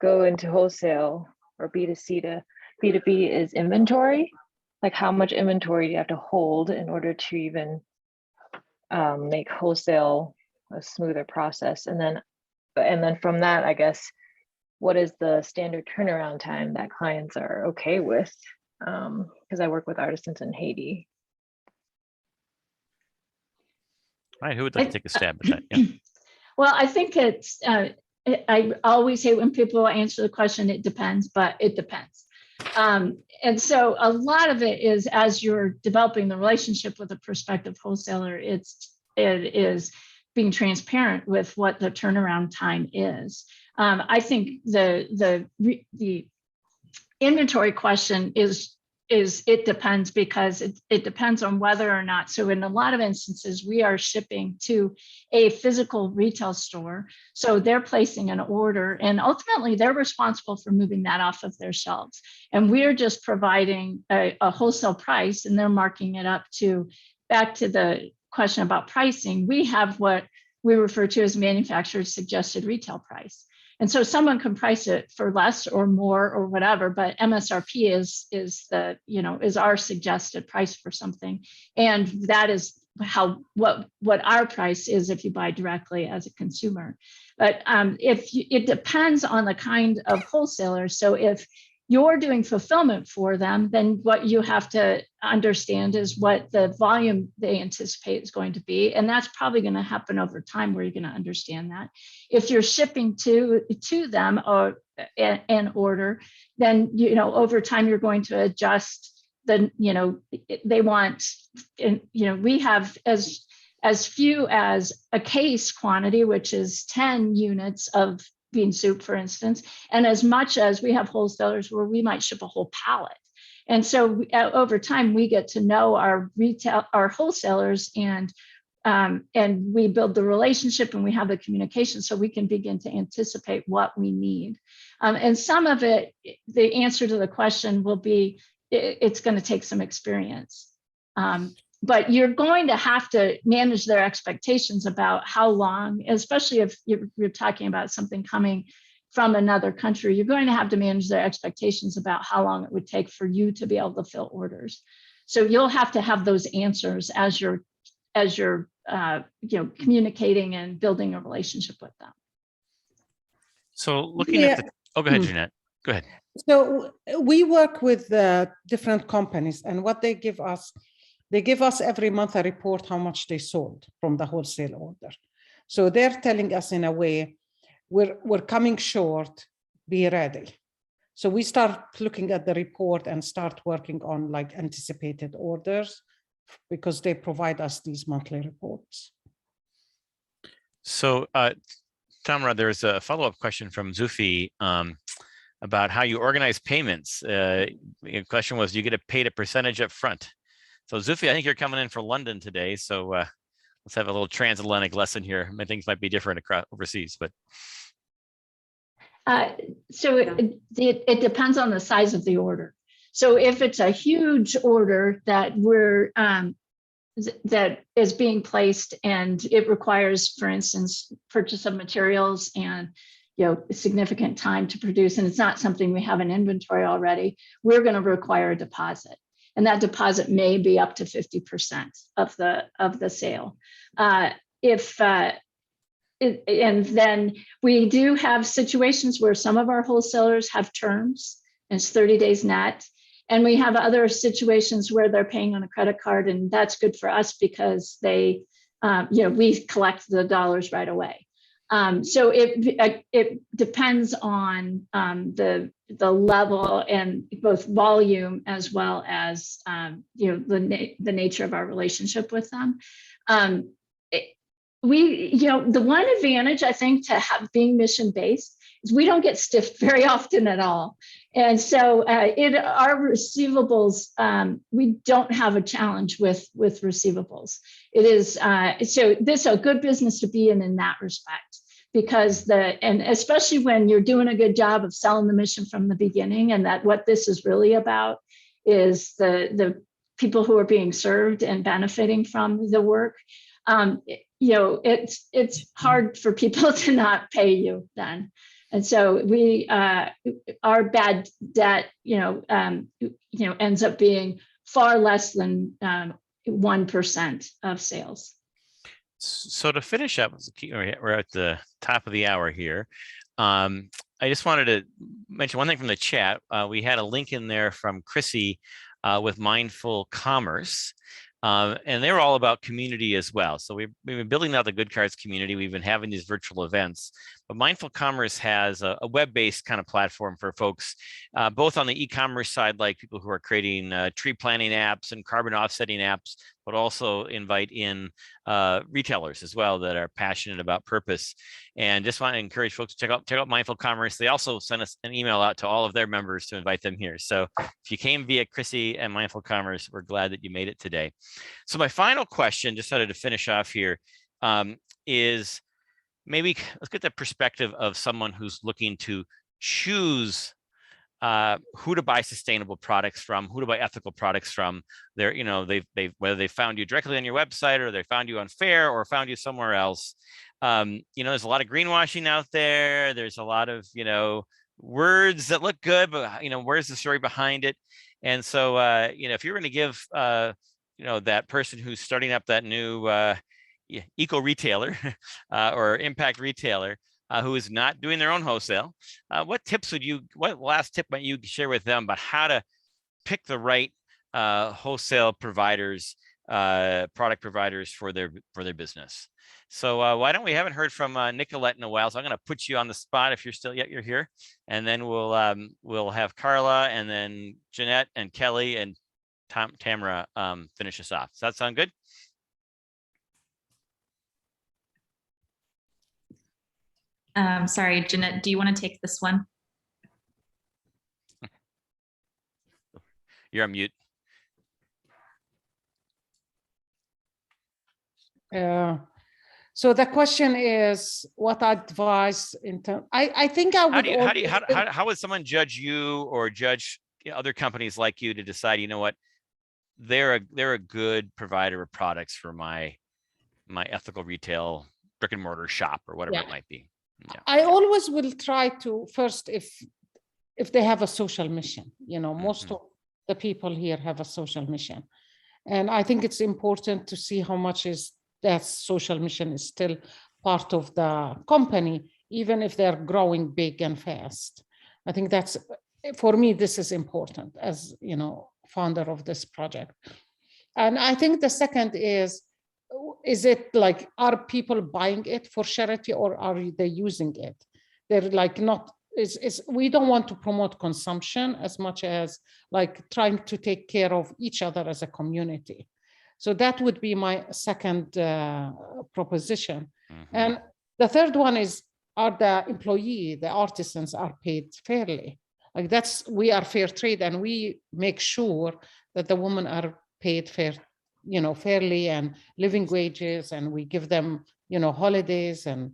go into wholesale or B2C to B2B is inventory. Like how much inventory do you have to hold in order to even make wholesale a smoother process? And then from that, I guess, what is the standard turnaround time that clients are okay with? Because I work with artisans in Haiti. All right, who would like to take a stab at that? Yeah. Well, I think it's, I always hate when people answer the question, it depends, but it depends. And so a lot of it is as you're developing the relationship with a prospective wholesaler, it is being transparent with what the turnaround time is. I think the inventory question is it depends, because it depends on whether or not. So in a lot of instances, we are shipping to a physical retail store. So they're placing an order and ultimately they're responsible for moving that off of their shelves. And we're just providing a wholesale price, and they're marking it up to, back to the question about pricing, we have what we refer to as manufacturer's suggested retail price. And so someone can price it for less or more or whatever, but MSRP is our suggested price for something. And that is what our price is if you buy directly as a consumer. But it depends on the kind of wholesaler. So if you're doing fulfillment for them, then what you have to understand is what the volume they anticipate is going to be. And that's probably going to happen over time, where you're going to understand that. If you're shipping to them or an order, then, you know, over time, you're going to adjust they want, we have as few as a case quantity, which is 10 units of bean soup, for instance, and as much as we have wholesalers where we might ship a whole pallet. And so over time, we get to know our wholesalers and and we build the relationship and we have the communication so we can begin to anticipate what we need. And some of it, the answer to the question will be, it's going to take some experience. But you're going to have to manage their expectations about how long, especially if you're talking about something coming from another country, you're going to have to manage their expectations about how long it would take for you to be able to fill orders. So you'll have to have those answers as you're communicating and building a relationship with them. So looking at the, oh, go ahead, Jeanette. Go ahead. So we work with different companies, and what they give us every month a report how much they sold from the wholesale order. So they're telling us in a way, we're coming short, be ready. So we start looking at the report and start working on like anticipated orders because they provide us these monthly reports. So Tamara, there's a follow-up question from Zufi about how you organize payments. The question was, do you get paid a percentage up front? So Zufi, I think you're coming in for London today. So let's have a little transatlantic lesson here. Things might be different across overseas, but. So it depends on the size of the order. So if it's a huge order that that is being placed and it requires, for instance, purchase of materials and significant time to produce, and it's not something we have in inventory already, we're going to require a deposit, and that deposit may be up to 50% of the sale. And then we do have situations where some of our wholesalers have terms, and it's 30 days net. And we have other situations where they're paying on a credit card, and that's good for us because they, we collect the dollars right away. So it depends on the level and both volume as well as the nature of our relationship with them. The one advantage I think to being mission-based is we don't get stiffed very often at all. And so our receivables, we don't have a challenge with receivables. It is, so this is a good business to be in that respect, because and especially when you're doing a good job of selling the mission from the beginning, and that what this is really about is the people who are being served and benefiting from the work. It's hard for people to not pay you then. And so our bad debt, ends up being far less than 1% of sales. So to finish up, we're at the top of the hour here. I just wanted to mention one thing from the chat. We had a link in there from Chrissy with Mindful Commerce. And they were all about community as well. So we've been building out the GoodCarts community. We've been having these virtual events, but Mindful Commerce has a web-based kind of platform for folks, both on the e-commerce side, like people who are creating tree planting apps and carbon offsetting apps, but also invite in retailers as well that are passionate about purpose. And just want to encourage folks to check out Mindful Commerce. They also sent us an email out to all of their members to invite them here. So if you came via Chrissy and Mindful Commerce, we're glad that you made it today. So my final question, just started to finish off here, is maybe let's get the perspective of someone who's looking to choose who to buy sustainable products from, who to buy ethical products from. They're, whether they found you directly on your website or they found you on Fair or found you somewhere else. There's a lot of greenwashing out there. There's a lot of, words that look good, but where's the story behind it? And so, if you're going to give, that person who's starting up that new eco retailer or impact retailer, who is not doing their own wholesale, what last tip might you share with them about how to pick the right wholesale providers, product providers for their business? So we haven't heard from Nicolette in a while, so I'm going to put you on the spot if you're here, and then we'll have Karla and then Jeanette and Kelly and Tamara finish us off. Does that sound good? Sorry, Jeanette, do you want to take this one? You're on mute. So the question is, what advice in terms? I think I would. How would someone judge you or judge other companies like you to decide, you know what, they're a good provider of products for my ethical retail brick and mortar shop or whatever it might be? Yeah. I always will try to first, if they have a social mission, you know, most of the people here have a social mission. And I think it's important to see how much is that social mission is still part of the company, even if they're growing big and fast. I think that's, for me, this is important as, you know, founder of this project. And I think the second is it like, are people buying it for charity or are they using it? They're like not, we don't want to promote consumption as much as like trying to take care of each other as a community. So that would be my second proposition. And the third one is, are the employee, the artisans are paid fairly? Like that's, we are fair trade and we make sure that the women are paid fair, you know, fairly and living wages, and we give them, you know, holidays and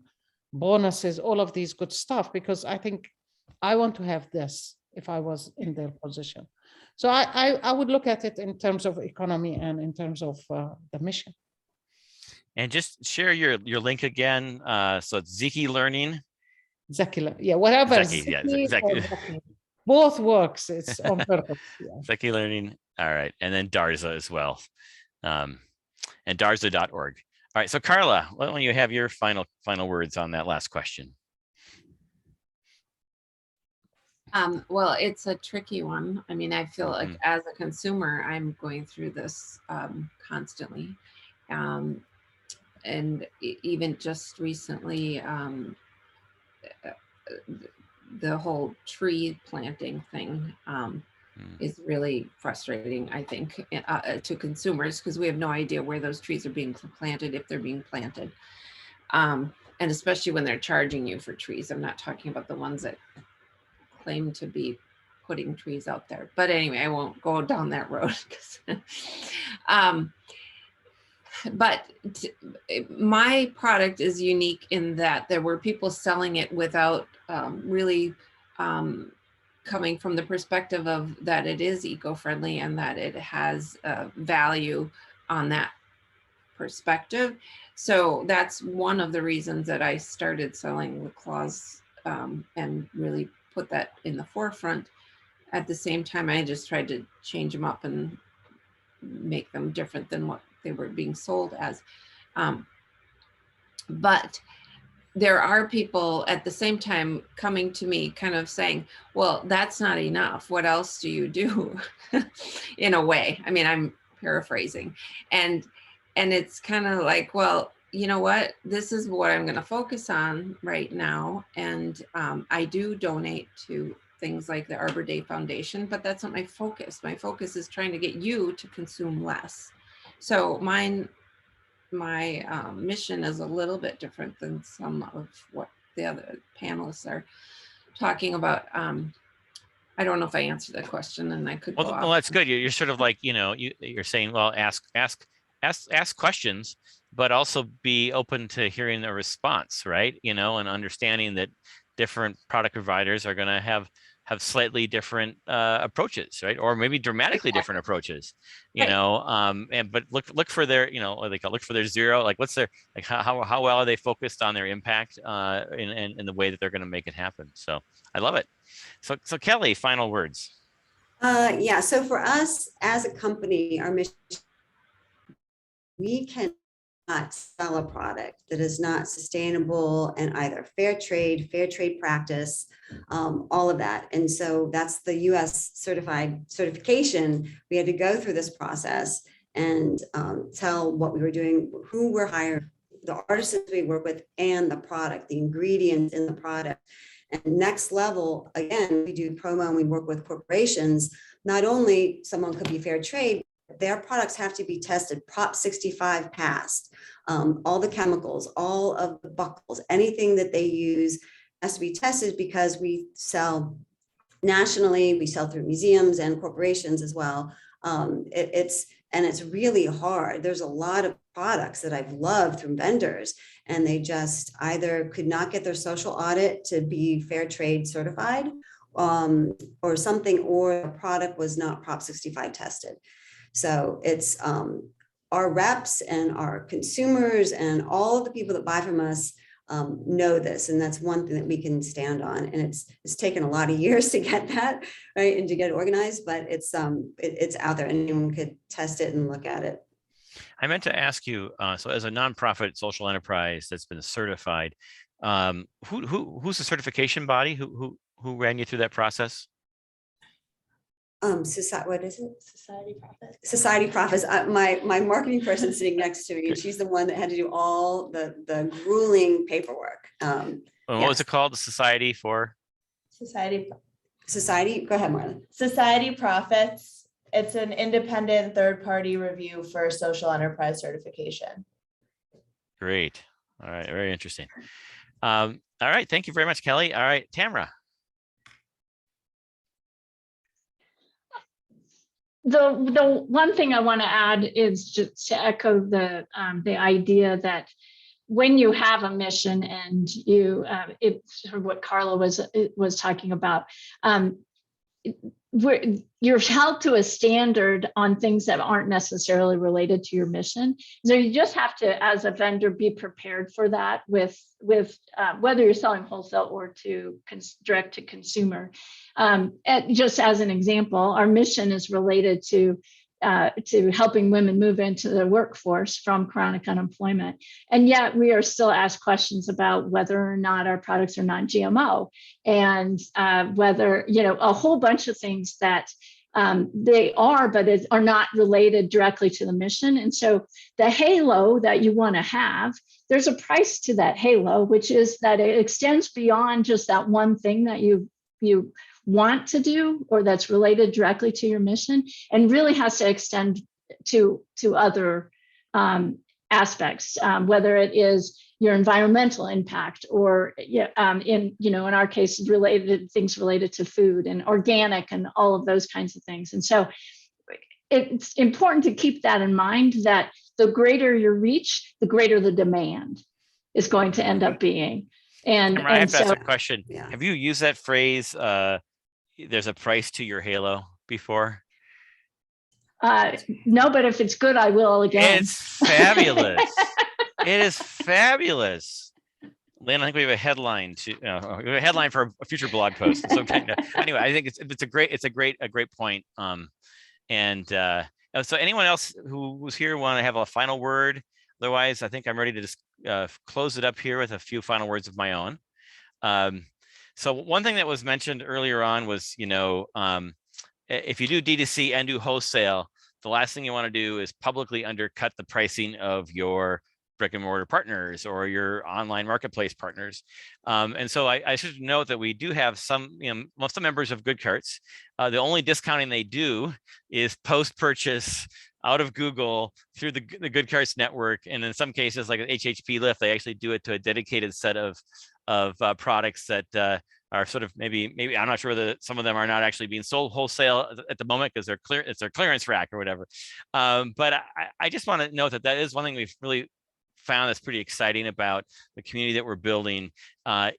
bonuses, all of these good stuff, because I think I want to have this if I was in their position. So I would look at it in terms of economy and in terms of the mission. And just share your link again. So it's Zeki Learning. Zeki, yeah, whatever. Zeki, yeah, Zeki. Both works. It's on purpose. Yeah. Zeki Learning. All right, and then Darza as well, and Darza.org. All right, so Karla, why don't you have your final words on that last question? Well, it's a tricky one. I mean, I feel like as a consumer, I'm going through this constantly. And even just recently, the whole tree planting thing is really frustrating, I think, to consumers, because we have no idea where those trees are being planted, if they're being planted. And especially when they're charging you for trees. I'm not talking about the ones that claim to be putting trees out there. But anyway, I won't go down that road. But my product is unique in that there were people selling it without really coming from the perspective of that it is eco-friendly and that it has value on that perspective. So that's one of the reasons that I started selling the cloths and really put that in the forefront. At the same time, I just tried to change them up and make them different than what they were being sold as. But there are people at the same time coming to me kind of saying, well, that's not enough. What else do you do? In a way, I mean, I'm paraphrasing. And it's kind of like, well, you know what, this is what I'm going to focus on right now. And I do donate to things like the Arbor Day Foundation, but that's not my focus. My focus is trying to get you to consume less. So my mission is a little bit different than some of what the other panelists are talking about. I don't know if I answered that question, and I could. Well, that's good. You're sort of like, you know, you're saying, well, ask questions, but also be open to hearing a response, right? You know, and understanding that different product providers are going to have slightly different approaches, right? Or maybe dramatically different approaches, you know, but look for their, you know, what they call, look for their zero, like what's their, like how well are they focused on their impact in the way that they're going to make it happen. So I love it. So Kelly, final words. Yeah, so for us as a company, our mission, we cannot sell a product that is not sustainable and either fair trade practice, all of that. And so that's the US certification. We had to go through this process and tell what we were doing, who we're hiring, the artisans we work with, and the product, the ingredients in the product. And next level, again, we do promo and we work with corporations. Not only someone could be fair trade, their products have to be tested, Prop 65 passed, all the chemicals, all of the buckles, anything that they use has to be tested, because we sell nationally, we sell through museums and corporations as well. It's really hard. There's a lot of products that I've loved from vendors, and they just either could not get their social audit to be fair trade certified, or something, or the product was not Prop 65 tested. So it's our reps and our consumers and all of the people that buy from us know this, and that's one thing that we can stand on. And it's taken a lot of years to get that right and to get organized, but it's out there. Anyone could test it and look at it. I meant to ask you, so as a nonprofit social enterprise that's been certified, who's the certification body? Who ran you through that process? Society, what is it? Society Profits. Society Profits. My marketing person sitting next to me, she's the one that had to do all the grueling paperwork. What was it called? The Society for? Society. Go ahead, Marlon. Society Profits. It's an independent third-party review for social enterprise certification. Great. All right. Very interesting. All right. Thank you very much, Kelly. All right, Tamara. The one thing I want to add is just to echo the idea that when you have a mission and you it's sort of what Karla was talking about, you're held to a standard on things that aren't necessarily related to your mission. So you just have to, as a vendor, be prepared for that with whether you're selling wholesale or to direct to consumer. Just as an example, our mission is related to helping women move into the workforce from chronic unemployment. And yet we are still asked questions about whether or not our products are non-GMO, and whether, a whole bunch of things that they are, but are not related directly to the mission. And so the halo that you want to have, there's a price to that halo, which is that it extends beyond just that one thing that you want to do or that's related directly to your mission, and really has to extend to other aspects, whether it is your environmental impact or in our case things related to food and organic and all of those kinds of things. And so it's important to keep that in mind, that the greater your reach, the greater the demand is going to end up being. And I have to ask a question. Yeah. Have you used that phrase, there's a price to your halo, before? No, but if it's good, I will again. It's fabulous. It is fabulous. Lynn, I think we have a headline for a future blog post. So anyway, I think it's a great point. So anyone else who's here want to have a final word? Otherwise, I think I'm ready to just close it up here with a few final words of my own. So one thing that was mentioned earlier on was, if you do D2C and do wholesale, the last thing you want to do is publicly undercut the pricing of your brick and mortar partners or your online marketplace partners. And so I should note that we do have some members of GoodCarts. The only discounting they do is post-purchase out of Google through the GoodCarts network. And in some cases, like HHPLIFT, they actually do it to a dedicated set of products that are sort of maybe I'm not sure whether some of them are not actually being sold wholesale at the moment because it's their clearance rack or whatever. But I just want to note that is one thing we've really found that's pretty exciting about the community that we're building,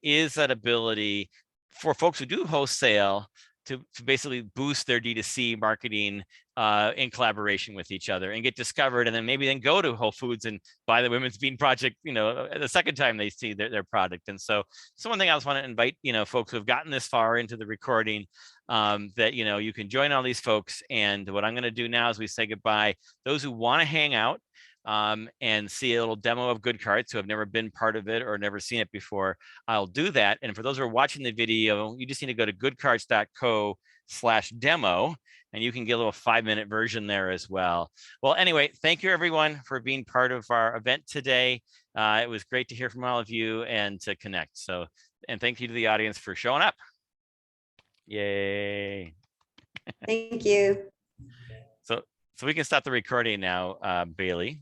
is that ability for folks who do wholesale to basically boost their D2C marketing in collaboration with each other and get discovered, and then go to Whole Foods and buy the Women's Bean Project, the second time they see their product. And so one thing I just want to invite, folks who have gotten this far into the recording, that, you can join all these folks. And what I'm going to do now as we say goodbye, those who want to hang out and see a little demo of GoodCarts who have never been part of it or never seen it before, I'll do that. And for those who are watching the video, you just need to go to goodcarts.co/demo and you can get a little 5-minute version there as well. Well, anyway, thank you everyone for being part of our event today. It was great to hear from all of you and to connect. So, and thank you to the audience for showing up. Yay. Thank you. So we can stop the recording now, Bailey.